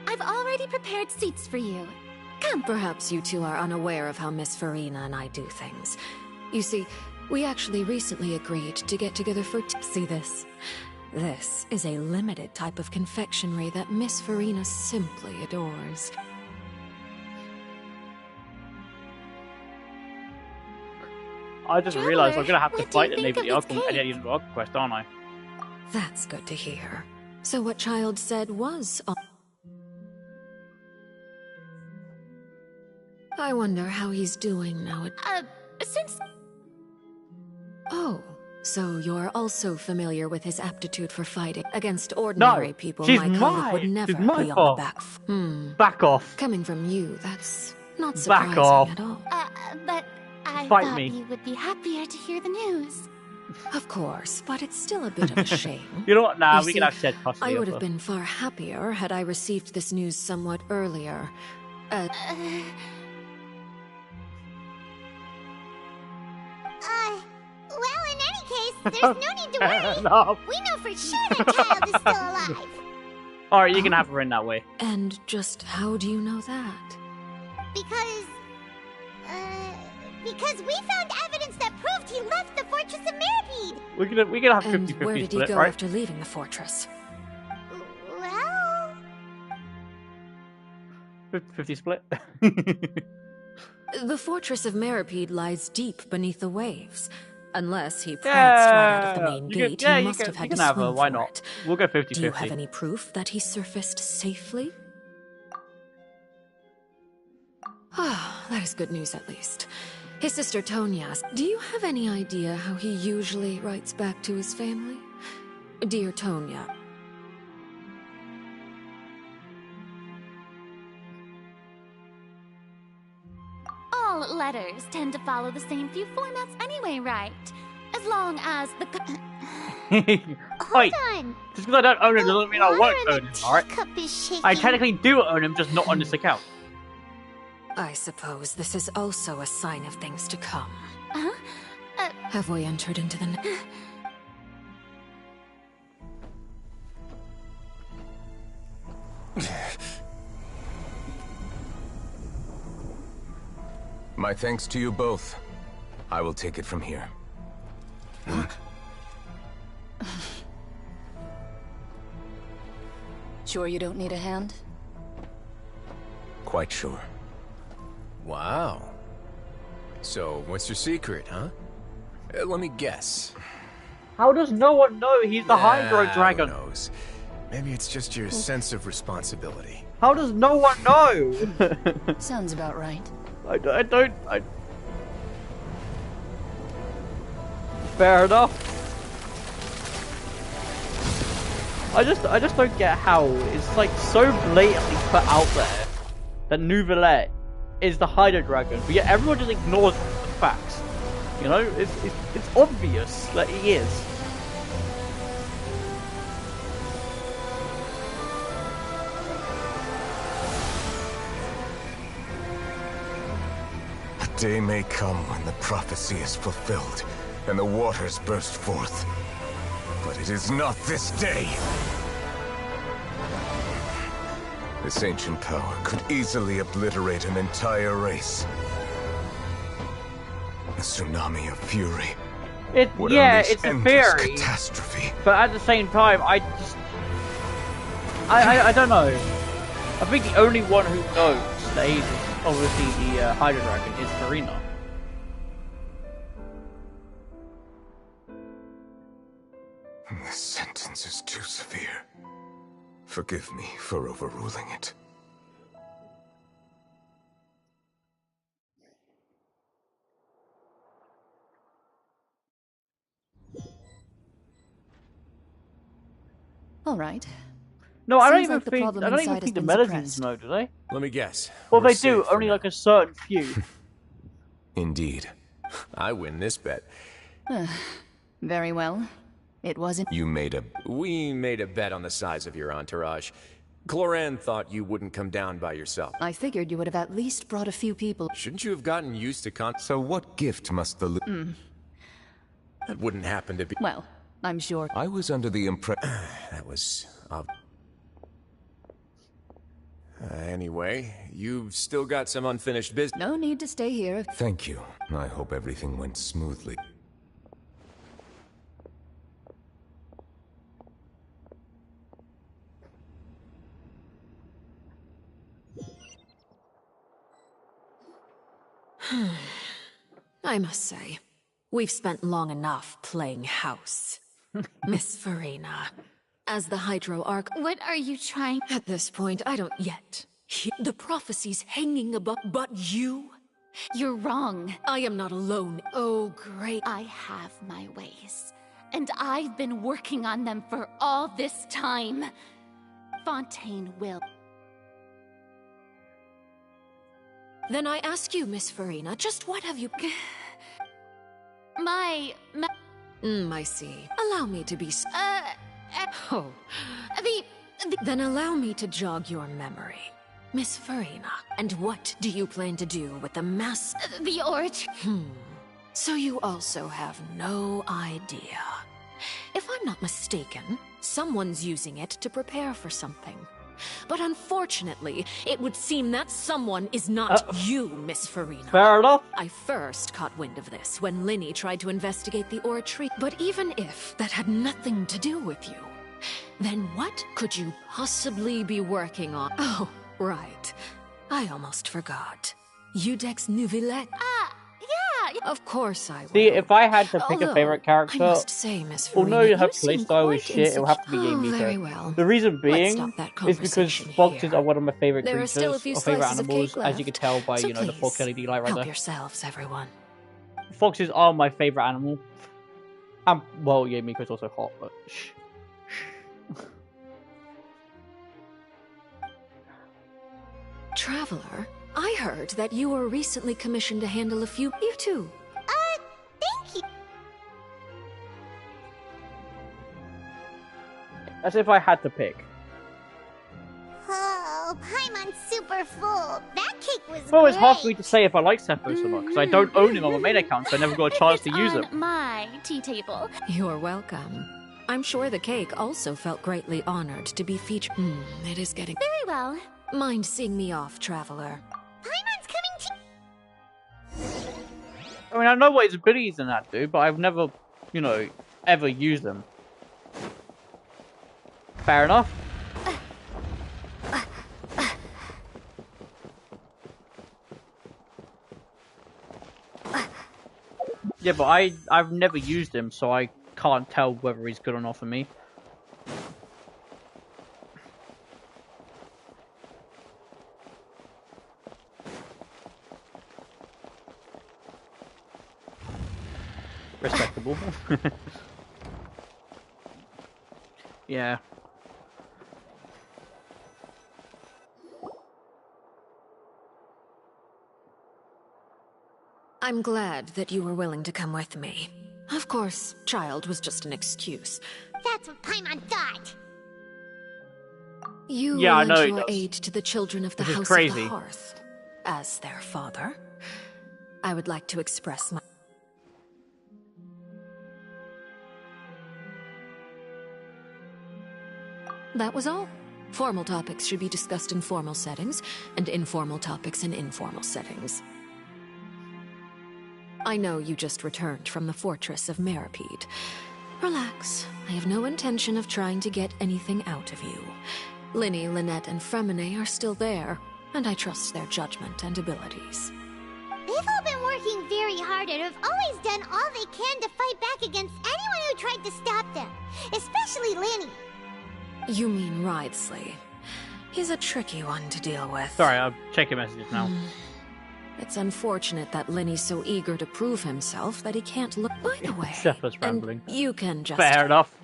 I've already prepared seats for you. Come. Perhaps you two are unaware of how Miss Farina and I do things. You see, we actually recently agreed to get together for See this? This is a limited type of confectionery that Miss Farina simply adores. I just realized I'm gonna have to fight the Navy Archon Quest, aren't I? That's good to hear. So what Child said was... I wonder how he's doing now. Since... Oh, So you're also familiar with his aptitude for fighting against ordinary people she's my colleague would mine. never She's my be on fault. the back. Back off. Coming from you, that's not Back surprising off. at all. But I Fight thought me. you would be happier to hear the news. Of course, but it's still a bit of a shame. You know what? Nah, You we see, can have said custody I would of have her. been far happier had I received this news somewhat earlier. Well, in any case, there's no need to worry. No. We know for sure that child is still alive. Alright, you can have her in that way. And just how do you know that? Because we found evidence that proved he left the Fortress of Meripede. We can have 50-50 And where did he split, go right? after leaving the fortress? Well... 50 split. The Fortress of Meripede lies deep beneath the waves. Unless he pranced right out of the main gate, he must have had to have her. swim Why for not? it. We'll go 50-50. Do you have any proof that he surfaced safely? Ah, that is good news at least. His sister Tonya asked, do you have any idea how he usually writes back to his family? Dear Tonya. All letters tend to follow the same few formats anyway, right? As long as the... Wait, on. just because I don't own him doesn't mean I won't own him, alright? Cup is shaking. I technically do own him, just not on this account. I suppose this is also a sign of things to come. Huh? Have we entered into the... My thanks to you both. I will take it from here. Sure you don't need a hand? Quite sure. Wow. So, what's your secret, huh? Let me guess. How does no one know he's the Hydro Dragon? Who knows? Maybe it's just your sense of responsibility. How does no one know? Sounds about right. I don't... Fair enough. I just don't get how it's like so blatantly put out there that Neuvillette is the Hydro Dragon, but yet everyone just ignores the facts. You know, it's obvious that he is. A day may come when the prophecy is fulfilled and the waters burst forth. But it is not this day. This ancient power could easily obliterate an entire race. A tsunami of fury. would unleash It's a endless theory, catastrophe. but at the same time, I don't know. I think the only one who knows that he's obviously the Hydro Dragon is Farina. This sentence is too severe. Forgive me for overruling it. All right. No, I don't Seems even like the think problem I don't even inside think the has been medicines suppressed. know, do they? Let me guess. Well, We're they do. safe for Only now. like a certain few. Indeed. I win this bet. Very well. It wasn't. We made a bet on the size of your entourage. Cloran thought you wouldn't come down by yourself. I figured you would have at least brought a few people. Shouldn't you have gotten used to So what gift must the That wouldn't happen to be. Well, I'm sure. I was under the impression... That was... anyway, you've still got some unfinished business. No need to stay here. Thank you. I hope everything went smoothly. I must say, we've spent long enough playing house. Miss Farina, as the Hydro Arc... What are you trying... At this point, I don't yet. The prophecy's hanging above, but you? You're wrong. I am not alone. Oh, great. I have my ways, and I've been working on them for all this time. Fontaine will. Then I ask you, Miss Farina, just what have you... I see. Allow me to be... Oh. Then allow me to jog your memory. Miss Farina, and what do you plan to do with the mass... The origin... So you also have no idea. If I'm not mistaken, someone's using it to prepare for something. But unfortunately, it would seem that someone is not you, Miss Farina. Fair enough. I first caught wind of this when Linny tried to investigate the Aura Tree. But even if that had nothing to do with you, then what could you possibly be working on? Oh, right. I almost forgot. Udex Nouvillette. Yeah. Of course I will. See, if I had to pick Although, a favorite character, I must say, Miss Farina, although her you seem playstyle is quite shit, it will have to be insecure. Yamiko. Very well. The reason Let's being stop that is because conversation foxes here. are one of my favorite There are creatures, still a few or favorite slices of animals, cake as you can left. tell by, So you know, the please, 4K LED light right help there. yourselves, everyone. Foxes are my favorite animal. Well, Yamiko's also hot, but shh. Traveler, I heard that you were recently commissioned to handle a few... You too. Thank you. As if I had to pick. Oh, Paimon's super full. That cake was Well, it's hard for great. me to say if I like Sephiroth or not, because I don't own him on my main account, so I never got a chance to use on him. my tea table. You're welcome. I'm sure the cake also felt greatly honored to be featured. It is getting... Very well. Mind seeing me off, Traveler? Paimon's coming to... I mean, I know what his abilities in that do, but I've never, you know, ever used them. Fair enough. Yeah, but I've never used him, so I can't tell whether he's good or not for me. Respectable. Yeah. I'm glad that you were willing to come with me. Of course, child was just an excuse. That's what Paimon thought. You Yeah, I know lent he your does. aid to the children of the This is House crazy. of the Hearth. As their father, I would like to express my... That was all. Formal topics should be discussed in formal settings, and informal topics in informal settings. I know you just returned from the fortress of Meripede. Relax. I have no intention of trying to get anything out of you. Linny, Lynette, and Fremine are still there, and I trust their judgment and abilities. They've all been working very hard and have always done all they can to fight back against anyone who tried to stop them. Especially Linny. You mean Wriothesley. He's a tricky one to deal with. Sorry, I'm checking messages now. It's unfortunate that Linny's so eager to prove himself that he can't look... By the way, Sephiroth's rambling. you can just... Fair enough.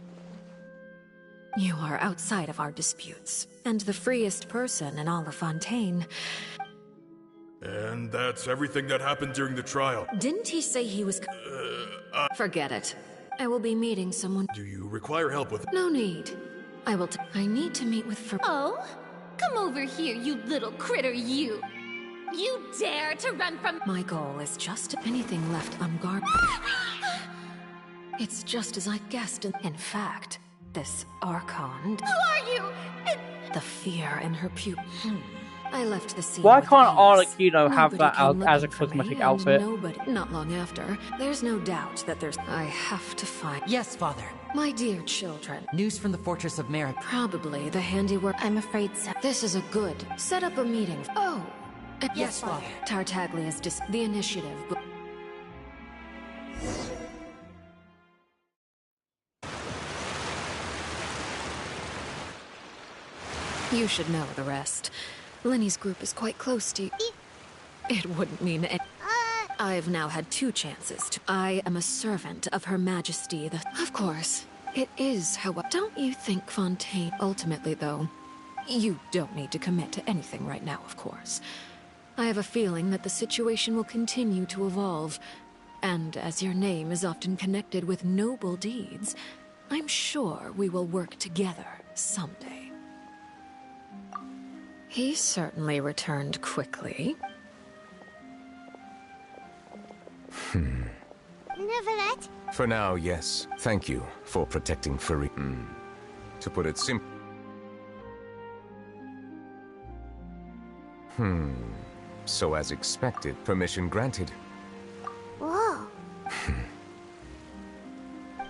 You are outside of our disputes, and the freest person in all of Fontaine. And that's everything that happened during the trial. Didn't he say he was... Forget it. I will be meeting someone... Do you require help with... No need. I need to meet with... Oh? Come over here, you little critter, you! You dare to run from... My goal is just anything left unguarded. It's just as I guessed. In fact, this Archon... Who are you? The fear in her pupil. I left the scene. Why with can't ease. Arlecchino have Nobody that came out as a looking for me, cosmetic and outfit? Nobody. Not long after, there's no doubt that there's... I have to find... Yes, Father. My dear children. News from the Fortress of Merit. Probably the handiwork... I'm afraid so. This is a good... Set up a meeting. Oh! Yes, Father. Tartaglia's the initiative. You should know the rest. Lenny's group is quite close to you. It wouldn't mean it. I've now had 2 chances to. I am a servant of Her Majesty, the. Of course, it is how. Don't you think, Fontaine? Ultimately, though, you don't need to commit to anything right now, of course. I have a feeling that the situation will continue to evolve, and as your name is often connected with noble deeds, I'm sure we will work together someday. He certainly returned quickly. Neverlet? For now, yes. Thank you for protecting Furry. To put it simply. So as expected, permission granted. Whoa.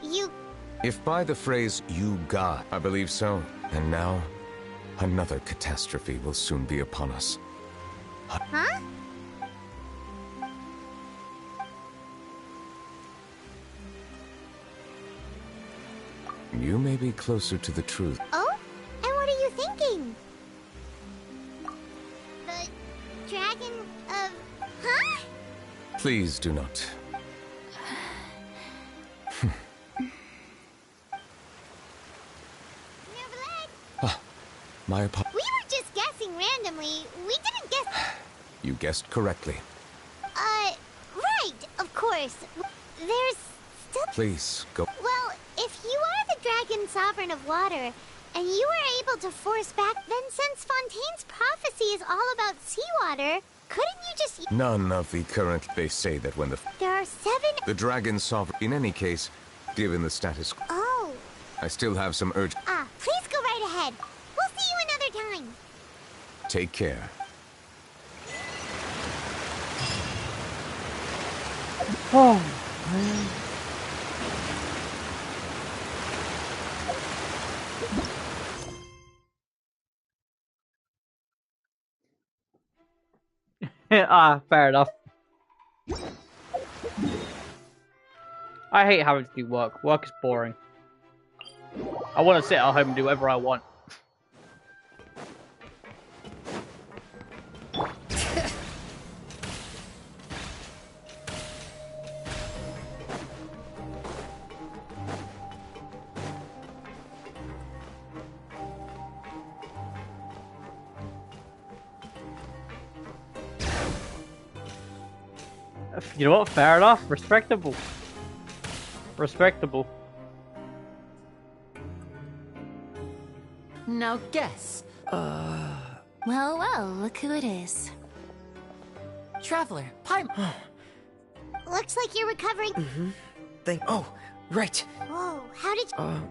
You... If by the phrase, you got, I believe so. And now, another catastrophe will soon be upon us. Huh? You may be closer to the truth. Oh? And what are you thinking? The dragon of... Huh? Please do not. My apologies. We were just guessing randomly. We didn't guess... You guessed correctly. Right, of course. There's still... Please, go. Well, if you are the dragon sovereign of water, and you were able to force back, then since Fontaine's prophecy is all about seawater, couldn't you just... None of the current... They say that when the... There are 7... The dragon sovereign... In any case, given the status... Oh. I still have some urge... Please go right ahead. We'll see you another time. Take care. Oh, man. Fair enough. I hate having to do work. Work is boring. I want to sit at home and do whatever I want. You know what? Fair enough. Respectable. Respectable. Now guess. Well, look who it is. Traveler, Paimon. Looks like you're recovering. Oh, right. Whoa, how did you...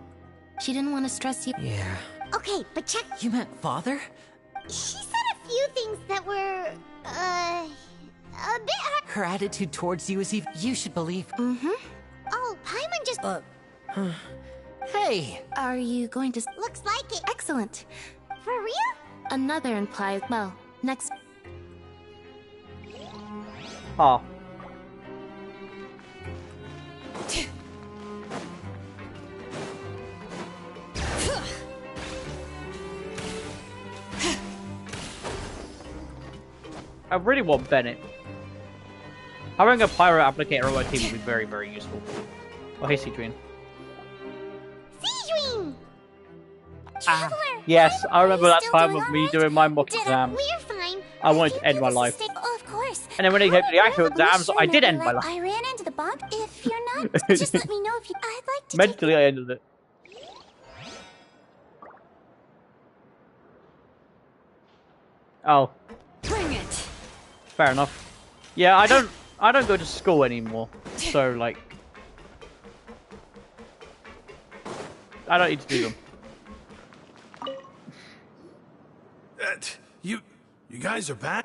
She didn't want to stress you. Yeah. Okay, but check... You meant father? She said a few things that were, a bit hard. Her attitude towards you is even... You should believe... Oh, Paimon just... Hey! Are you going to... Looks like it. Excellent. For real? Another implies... Well, next... Oh. I really want Bennett. Having a pyro applicator on my team would be very, very useful. Oh, hey, Cedrine. Cedrine! Yes, I remember that time of me doing my mock exam. We're fine. I wanted to end my life. Oh, of course. And then when it came to the actual exams, I did end my life. I ran into the bog. If you're not, just let me know if you... I'd like to... Mentally, I ended it. Oh. Bring it. Fair enough. Yeah, I don't go to school anymore. So like I don't need to do them. You guys are back?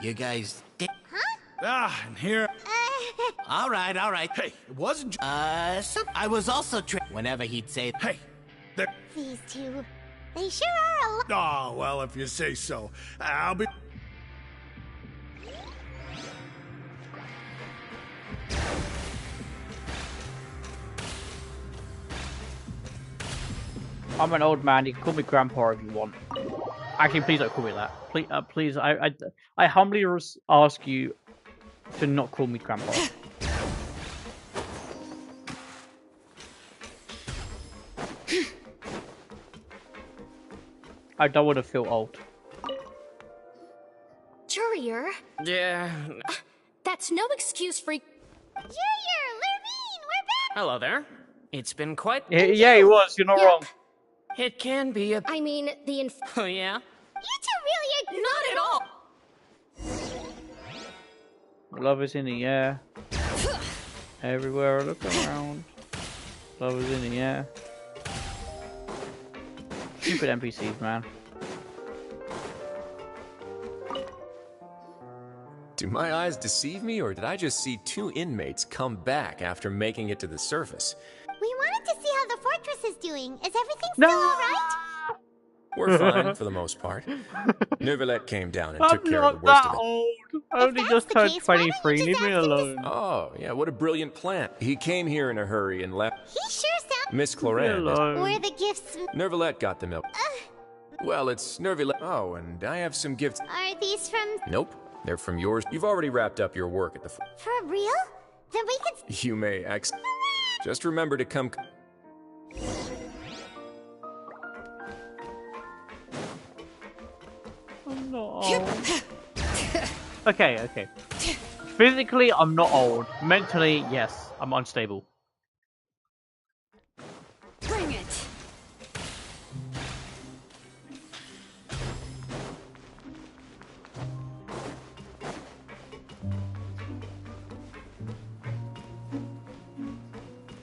You guys did... And here... all right. Hey, it wasn't... So I was also whenever he'd say... Hey, there... These two, they sure are a lot... Oh, well, if you say so. I'll be... I'm an old man, you can call me grandpa if you want. Actually, please don't call me that. Please, I humbly ask you to not call me Grandpa. I don't want to feel old. Jurier? Yeah. That's no excuse for... Jurier, Lurvine, we're back! Hello there. It's been quite... Yeah, he was. You're not wrong. It can be a... I mean, the Oh, yeah? You two really are... Not at all! Love is in the air. Everywhere I look around. Love is in the air. Stupid NPCs, man. Do my eyes deceive me, or did I just see 2 inmates come back after making it to the surface? We wanted to see how the fortress is doing. Is everything still alright? We're fine, for the most part. Neuvillette came down and took I'm care of not the worst that of it. old. I only just turned 23. Leave me alone. Oh, yeah, what a brilliant plan. He came here in a hurry and left... He sure sounds... Miss Cloran. Where the gifts... Neuvillette got the milk. Well, it's Neuvillette... Oh, and I have some gifts... Are these from... Nope, they're from yours. You've already wrapped up your work at the... For real? Then we could... You may Just remember to come... I'm not old. Okay. Physically, I'm not old. Mentally, yes, I'm unstable. Bring it.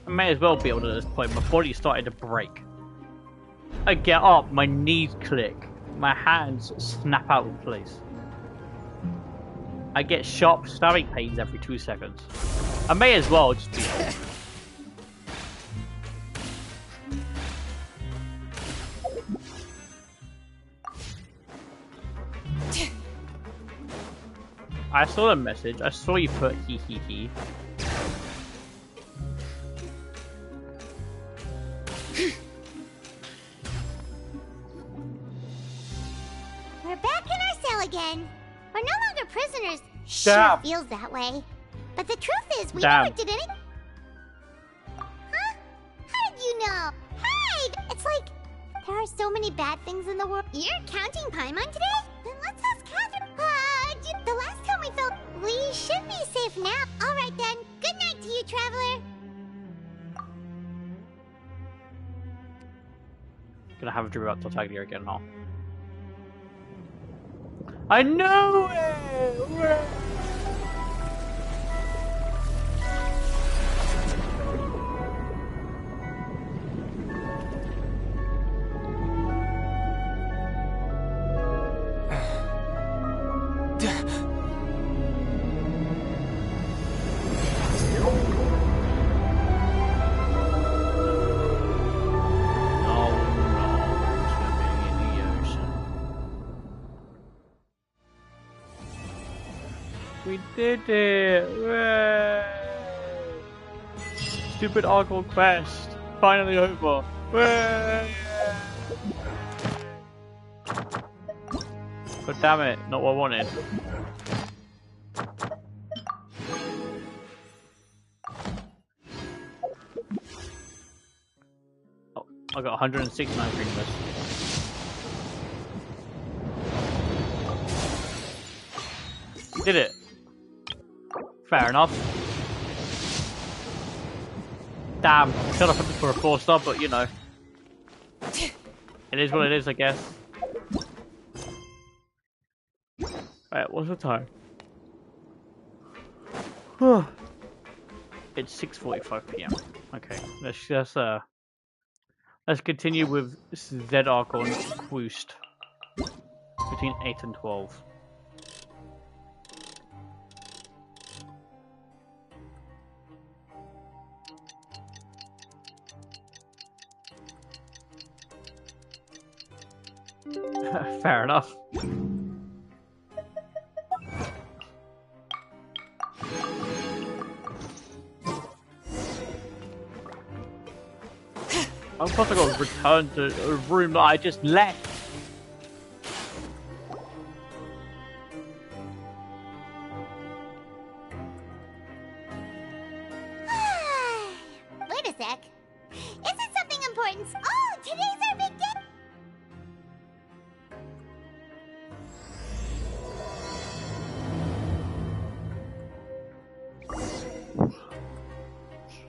I may as well be able to at this point. My body started to break. I get up, my knees click, my hands snap out of place. I get sharp stabbing pains every 2 seconds. I may as well just be old. I saw the message. I saw you put hee hee hee. We're back in our cell again. We're no longer prisoners. Damn. Sure feels that way. But the truth is, we Damn. never did any... Huh? How did you know? Hey! It's like, there are so many bad things in the world. You're counting Paimon today? Then let's ask Catherine. The last time we felt... We should be safe now. Alright then. Good night to you, Traveler. Gonna have a dream about Tartaglia again now. I know it! We did it! Hooray! Stupid Argyle quest! Finally over! Hooray! But damn it, not what I wanted. Oh, I got 169 green lists. Did it. Fair enough. Damn, could have put for a 4-star, but you know. It is what it is, I guess. Right, what's the time? It's 6:45 PM. Okay, let's continue with Z Archon Boost between 8 and 12. Fair enough. Of course I got to return to a room that I just left. sec. Is it something important? Oh, today's our big day!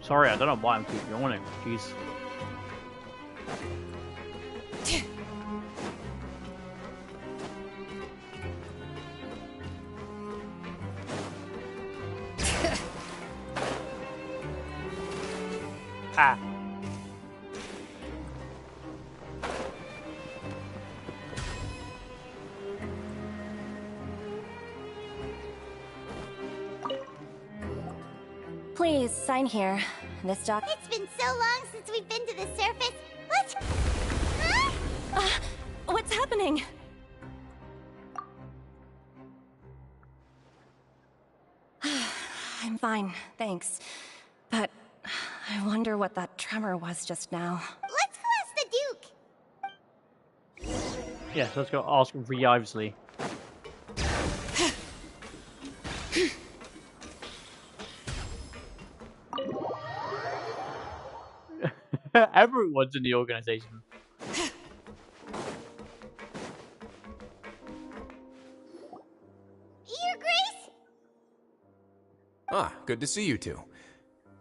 Sorry, I don't know why I'm keep yawning. Jeez. Ah. Please, sign here. This doc- It's been so long since we've been to the surface. Let's... What's happening? I'm fine, thanks. But I wonder what that tremor was just now. Let's go ask the Duke. Yes, let's go ask Rhea Ivesley. Everyone's in the organization. Your Grace? Ah, good to see you two.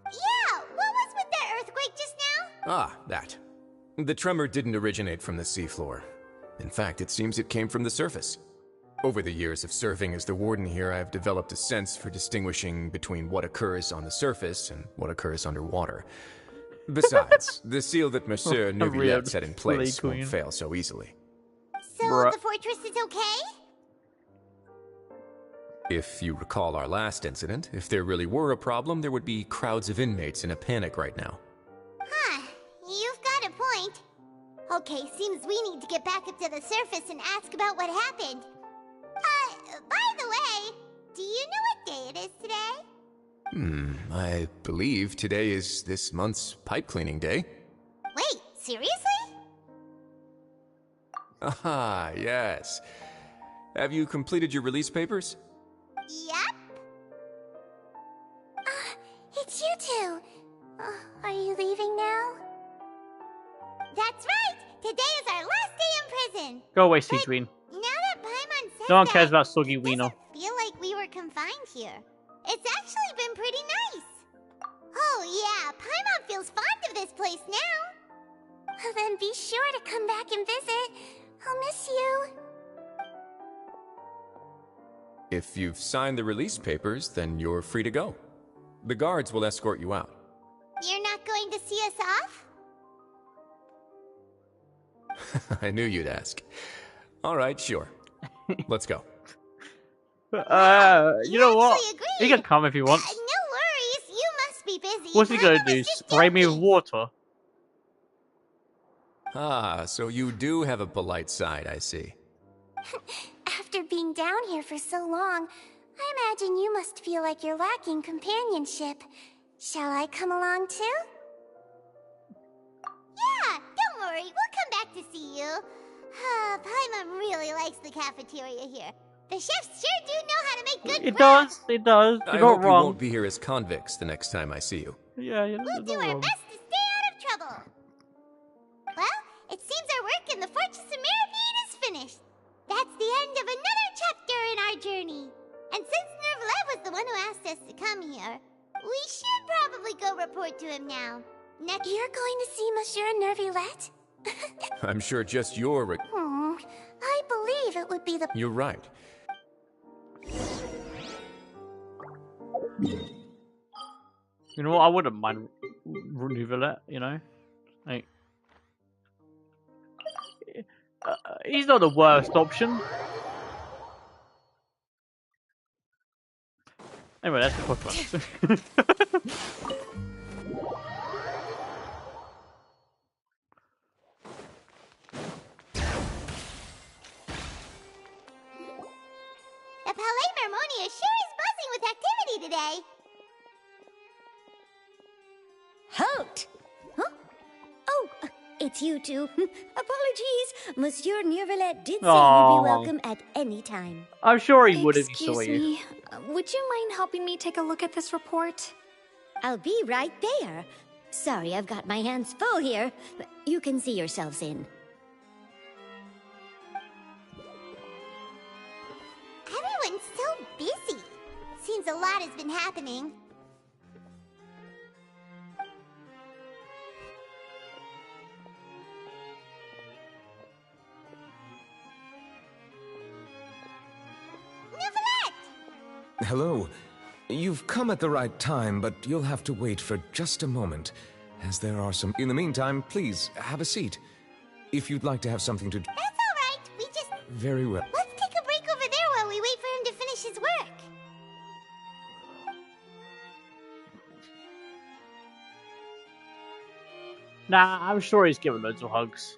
Yeah, what was with that earthquake just now? Ah, that. The tremor didn't originate from the seafloor. In fact, it seems it came from the surface. Over the years of serving as the warden here, I have developed a sense for distinguishing between what occurs on the surface and what occurs underwater. Besides, the seal that Monsieur Neuvillette set in place won't fail so easily. So the fortress is okay? If you recall our last incident, if there really were a problem, there would be crowds of inmates in a panic right now. Huh, you've got a point. Okay, seems we need to get back up to the surface and ask about what happened. By the way, do you know what day it is today? I believe today is this month's pipe cleaning day. Wait, seriously? Ah, yes. Have you completed your release papers? Yep. It's you two. Are you leaving now? That's right! Today is our last day in prison! Go away, Seedween. Now that Paimon said No one that, cares about Soggy Wiener. feel like we were confined here. It's actually been pretty nice. Oh yeah, Paimon feels fond of this place now. Then be sure to come back and visit. I'll miss you. If you've signed the release papers, then you're free to go. The guards will escort you out. You're not going to see us off? I knew you'd ask. All right, sure. Let's go. You know what? He can come if he wants. No worries, you must be busy. What's he gonna do? Spray me with water? Ah, so you do have a polite side, I see. After being down here for so long, I imagine you must feel like you're lacking companionship. Shall I come along too? Yeah, don't worry, we'll come back to see you. Paimon really likes the cafeteria here. The chefs sure do know how to make good It does, it does. I You're hope not you wrong. won't be here as convicts the next time I see you. Yeah, We'll do our best to stay out of trouble. Well, it seems our work in the Fortress of Mirabine is finished. That's the end of another chapter in our journey. And since Neuvillette was the one who asked us to come here, we should probably go report to him now. You're going to see Monsieur Neuvillette? I'm sure just your... I believe it would be the... You're right. You know what? I wouldn't mind Neuvillette, you know? Like, he's not the worst option. Anyway, that's the Pokemon. The Palais Mermonia sure is buzzing with activity today. Halt! Huh? Oh, it's you two. Apologies. Monsieur Neuvillette did say you'd be welcome at any time. I'm sure he would if he saw Excuse you. me. Would you mind helping me take a look at this report? I'll be right there. Sorry, I've got my hands full here. You can see yourselves in. Everyone's so busy. Seems a lot has been happening. Hello. You've come at the right time, but you'll have to wait for just a moment, as there are some... In the meantime, please, have a seat. If you'd like to have something to... That's all right. We just... Very well. Let's take a break over there while we wait for him to finish his work. Nah, I'm sure he's given loads of hugs.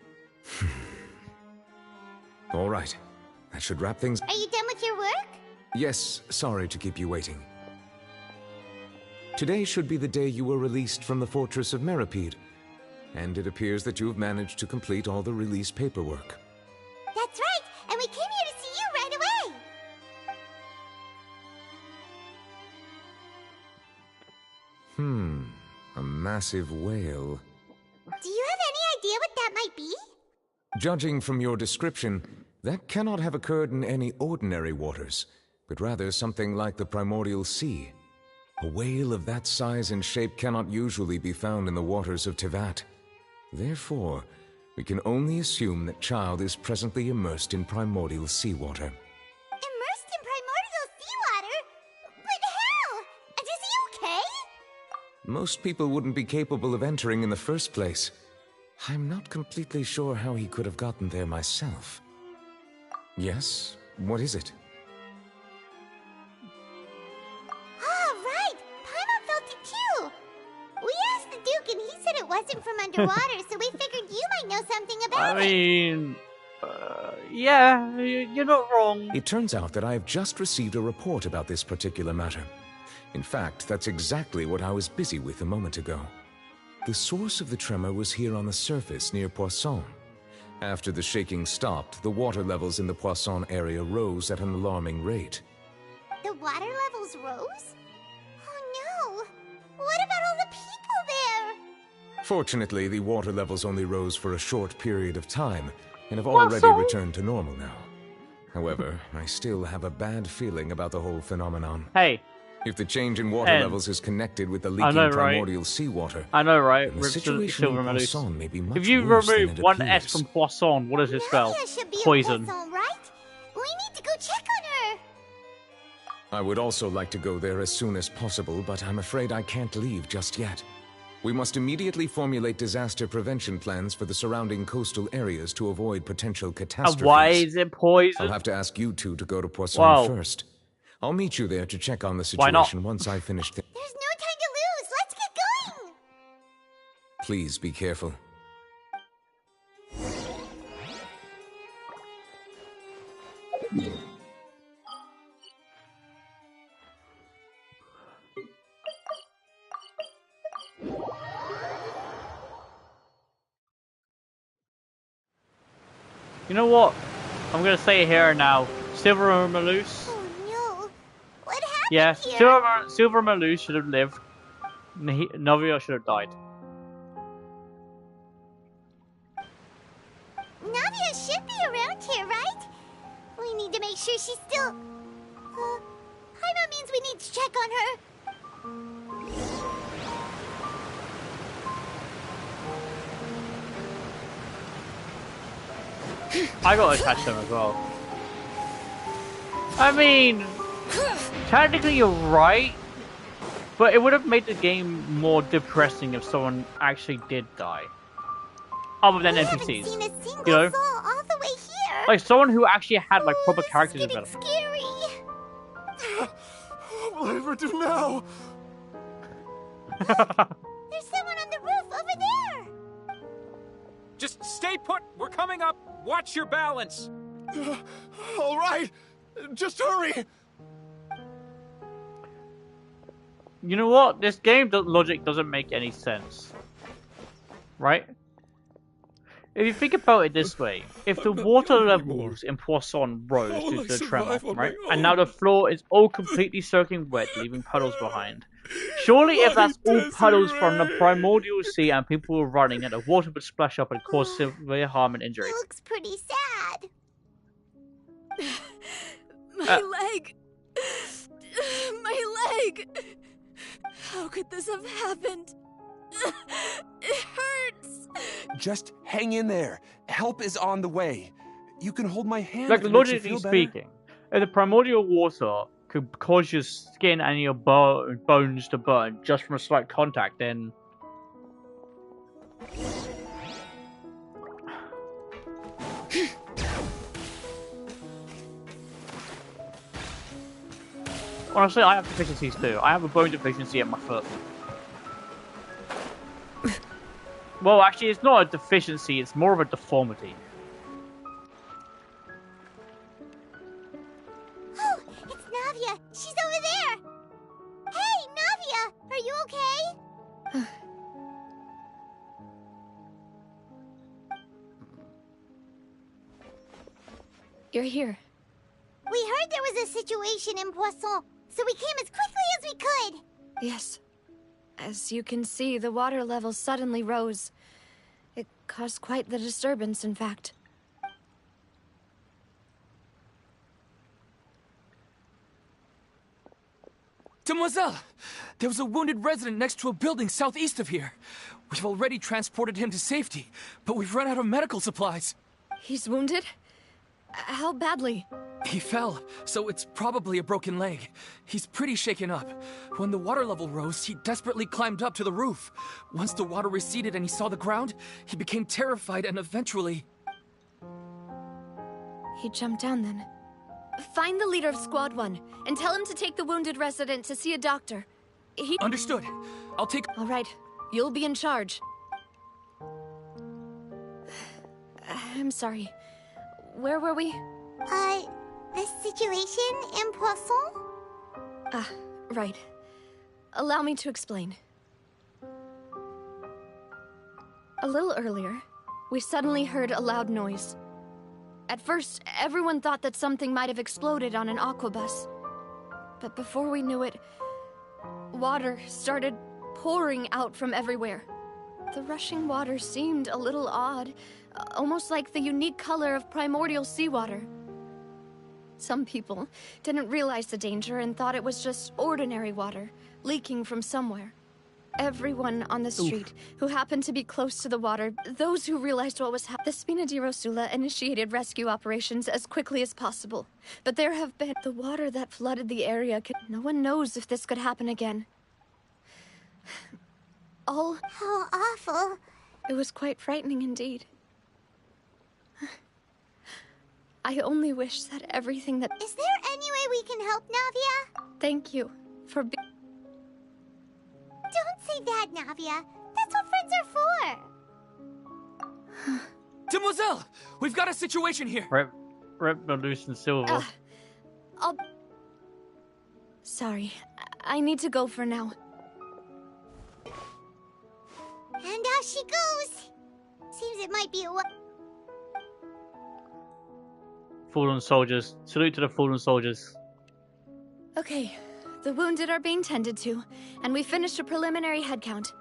All right. That should wrap things... Are you done with your work? Yes, sorry to keep you waiting. Today should be the day you were released from the Fortress of Meripede, and it appears that you have managed to complete all the release paperwork. That's right, and we came here to see you right away. A massive whale. Do you have any idea what that might be? Judging from your description, that cannot have occurred in any ordinary waters, but rather something like the primordial sea. A whale of that size and shape cannot usually be found in the waters of Tevat. Therefore, we can only assume that Child is presently immersed in primordial seawater. Immersed in primordial seawater? But how? Is he okay? Most people wouldn't be capable of entering in the first place. I'm not completely sure how he could have gotten there myself. Yes? What is it? Wasn't from underwater, so we figured you might know something about it. I mean, yeah, you're not wrong. It turns out that I have just received a report about this particular matter. In fact, that's exactly what I was busy with a moment ago. The source of the tremor was here on the surface near Poisson. After the shaking stopped, the water levels in the Poisson area rose at an alarming rate. The water levels rose? Oh no! What about all the people there? Fortunately, the water levels only rose for a short period of time, and have already returned to normal now. However, I still have a bad feeling about the whole phenomenon. Hey. If the change in water levels is connected with the leaking primordial seawater, I know, right? The situation in Poisson may be much if you worse remove than it one appears. S from Poisson, what does it spell? Poison. Poisson, right? We need to go check on her. I would also like to go there as soon as possible, but I'm afraid I can't leave just yet. We must immediately formulate disaster prevention plans for the surrounding coastal areas to avoid potential catastrophes. Why is it poison? I'll have to ask you two to go to Poisson first. I'll meet you there to check on the situation once I finish There's no time to lose. Let's get going. Please be careful. You know what? I'm gonna say it here now. Silver and Malus. Oh no! What happened Yeah, here? Silver and Malus should have lived. Novia should have died. Navia should be around here, right? We need to make sure she's still... Paimon means we need to check on her. I got attached to him as well. I mean, technically you're right, but it would have made the game more depressing if someone actually did die. Other than NPCs. Seen a single You know? soul all the way here. Like someone who actually had like proper character development. Scary. What will I ever do now? There's someone on the roof over there. Just stay put. We're coming up. Watch your balance. All right. Just hurry. You know what? This game logic doesn't make any sense. Right? If you think about it this way, if the water levels in Poisson rose due to the tremor, right, and now the floor is all completely soaking wet, leaving puddles behind, surely if that's all puddles from the primordial sea and people were running and the water would splash up and cause severe harm and injury. Looks pretty sad. My leg! My leg! How could this have happened? It hurts! Just hang in there. Help is on the way. You can hold my hand. Like, logically speaking, if the primordial water could cause your skin and your bones to burn just from a slight contact, then... Honestly, I have deficiencies too. I have a bone deficiency at my foot. Well, actually, it's not a deficiency, it's more of a deformity. Oh, it's Navia! She's over there! Hey, Navia! Are you okay? You're here. We heard there was a situation in Poisson, so we came as quickly as we could! Yes. As you can see, the water level suddenly rose. It caused quite the disturbance, in fact. Demoiselle! There was a wounded resident next to a building southeast of here. We've already transported him to safety, but we've run out of medical supplies. He's wounded? How badly? He fell, so it's probably a broken leg. He's pretty shaken up. When the water level rose, he desperately climbed up to the roof. Once the water receded and he saw the ground, he became terrified and eventually... He jumped down then. Find the leader of Squad 1 and tell him to take the wounded resident to see a doctor. Understood. I'll take... All right. You'll be in charge. I'm sorry. Where were we? The situation in Poisson? Ah, right. Allow me to explain. A little earlier, we suddenly heard a loud noise. At first, everyone thought that something might have exploded on an aquabus. But before we knew it, water started pouring out from everywhere. The rushing water seemed a little odd, almost like the unique color of primordial seawater. Some people didn't realize the danger and thought it was just ordinary water, leaking from somewhere. Everyone on the street who happened to be close to the water, those who realized what was happening, the Spina di Rosula initiated rescue operations as quickly as possible. But there have been the water that flooded the area. No one knows if this could happen again. How awful. It was quite frightening indeed. I only wish that everything that... Is there any way we can help, Navia? Thank you for Don't say that, Navia. That's what friends are for. Demoiselle! We've got a situation here! Rip the loose and silver. Sorry. I need to go for now. And out she goes. Seems it might be a Fallen soldiers. Salute to the fallen soldiers. Okay. The wounded are being tended to, and we finished a preliminary head count.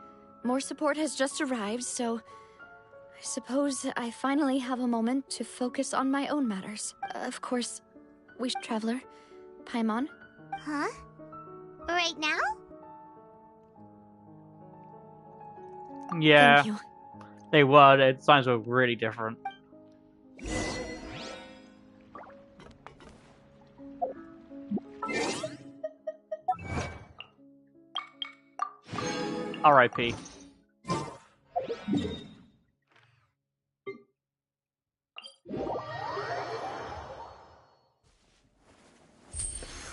More support has just arrived, so I suppose I finally have a moment to focus on my own matters. Of course, we traveler, Paimon. Huh? Right now? Yeah. Thank you. They were. Their designs were really different. R.I.P.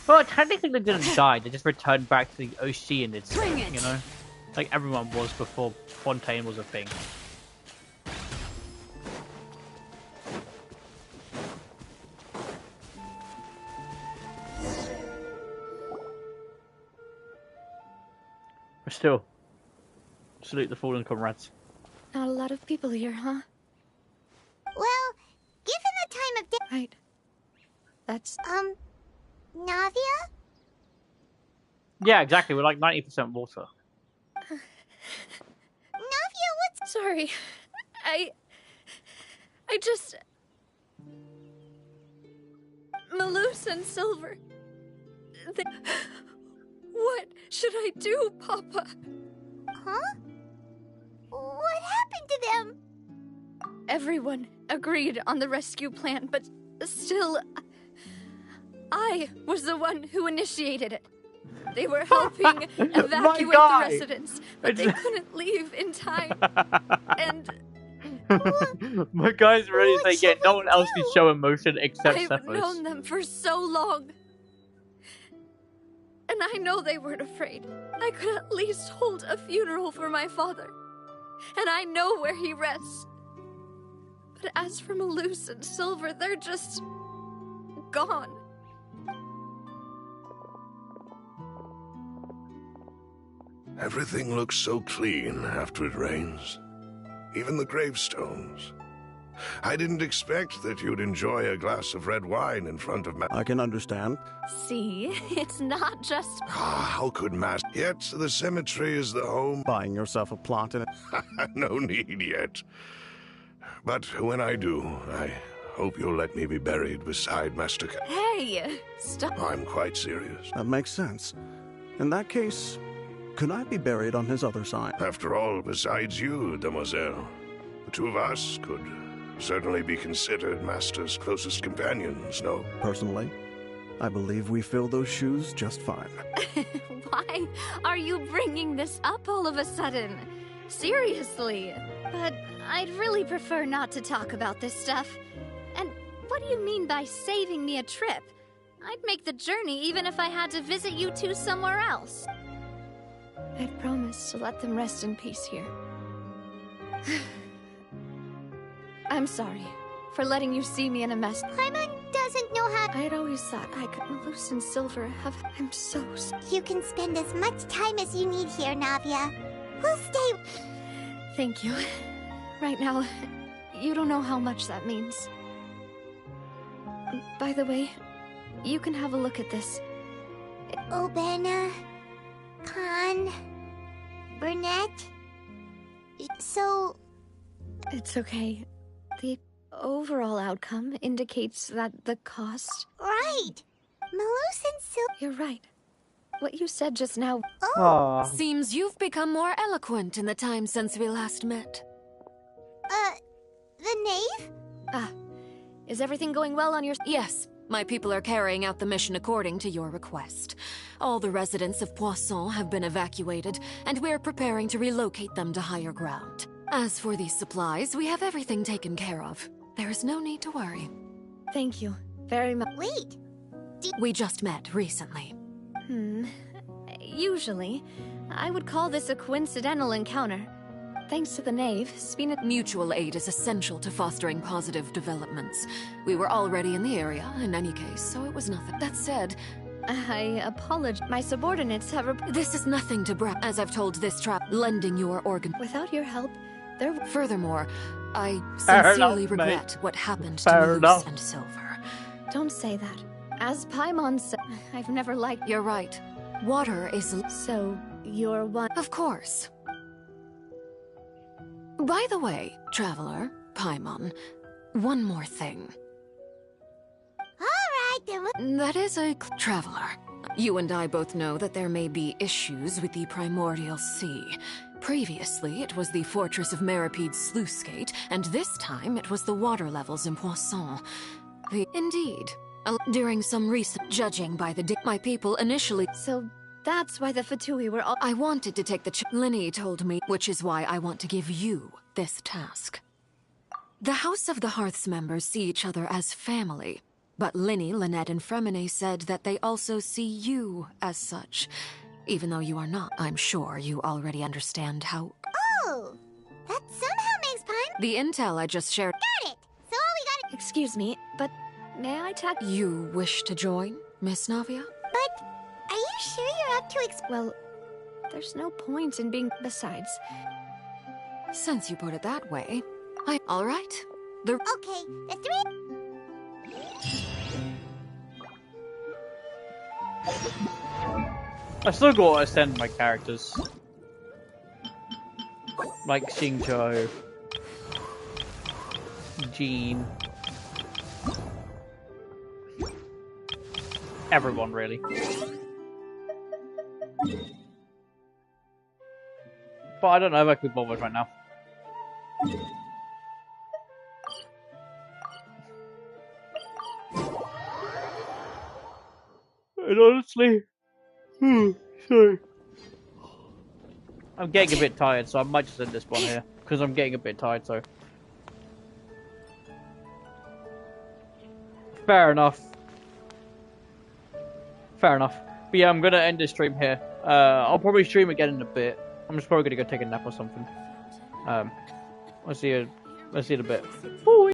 Well, technically they didn't die, they just returned back to the OC and it's, you know? Like everyone was before Fontaine was a thing. But still, salute the fallen comrades. Not a lot of people here, huh? That's... Navia? Yeah, exactly. We're like 90% water. Navia, what's... Sorry. I just... Malus and Silver... What should I do, Papa? Huh? What happened to them? Everyone agreed on the rescue plan, but still... I was the one who initiated it. They were helping evacuate the residents, but they couldn't leave in time. And... My guy's ready to say, yeah, no one else can show emotion except I've Cephas. known them for so long. And I know they weren't afraid. I could at least hold a funeral for my father. And I know where he rests. But as for Malus and Silver, they're just... gone. Everything looks so clean after it rains. Even the gravestones. I didn't expect that you'd enjoy a glass of red wine in front of I can understand. See, it's not just... How could Yet the cemetery is the home... Buying yourself a plot in it? No need yet. But when I do, I hope you'll let me be buried beside Master Hey, stop. I'm quite serious. That makes sense. In that case, could I be buried on his other side? After all, besides you, Demoiselle, the two of us could certainly be considered Master's closest companions, no? Personally, I believe we fill those shoes just fine. Why are you bringing this up all of a sudden? Seriously. But I'd really prefer not to talk about this stuff. And what do you mean by saving me a trip? I'd make the journey even if I had to visit you two somewhere else. I'd promised to let them rest in peace here. I'm sorry for letting you see me in a mess. Paimon doesn't know how... I had always thought I could Malus and Silver have... I'm so... You can spend as much time as you need here, Navia. We'll stay... Thank you. Right now, you don't know how much that means. By the way, you can have a look at this. Obena... Khan... Burnett... So... It's okay. The overall outcome indicates that the cost... Right! Malus and Silver... You're right. What you said just now... Oh! Seems you've become more eloquent in the time since we last met. The knave? Ah, is everything going well on your... Yes, my people are carrying out the mission according to your request. All the residents of Poisson have been evacuated, and we're preparing to relocate them to higher ground. As for these supplies, we have everything taken care of. There is no need to worry. Thank you very much. Wait! We just met recently. Usually, I would call this a coincidental encounter. Thanks to the knave, Spina... Mutual aid is essential to fostering positive developments. We were already in the area, in any case, so it was nothing. That said... I apologize. My subordinates have... This is nothing to brag. As I've told this trap, lending your organ... Without your help, there... Furthermore, I sincerely regret what happened to Malus and Silver. Don't say that. As Paimon said, I've never liked... You're right. Water is... So, you're one... Of course. By the way, Traveler, Paimon, one more thing. Alright, then... That is a... Traveler, you and I both know that there may be issues with the Primordial Sea. Previously, it was the Fortress of Meripede's sluice gate, and this time it was the water levels in Poisson. Indeed. During some recent judging by the my people initially... So, that's why the Fatui were all... I wanted to take the Linny told me, which is why I want to give you this task. The House of the Hearth's members see each other as family, but Linny, Lynette, and Fremine said that they also see you as such. Even though you are not, I'm sure you already understand how... Oh! That somehow makes Paimon... The intel I just shared... Got it! So all we gotta... Excuse me, but may I tag... You wish to join, Miss Navia? But... Are you sure you're up to Well, there's no point in being... Besides... Since you put it that way, All right. Okay, the three... I still got to ascend my characters. Like Xingqiu, Jean, everyone really. But I don't know if I could be bothered right now. And honestly, sorry. I'm getting a bit tired, so I might just end this one here. Because I'm getting a bit tired, so. Fair enough. Fair enough. But yeah, I'm gonna end this stream here. I'll probably stream again in a bit. I'm just probably gonna go take a nap or something. I'll see you in a bit. Woo!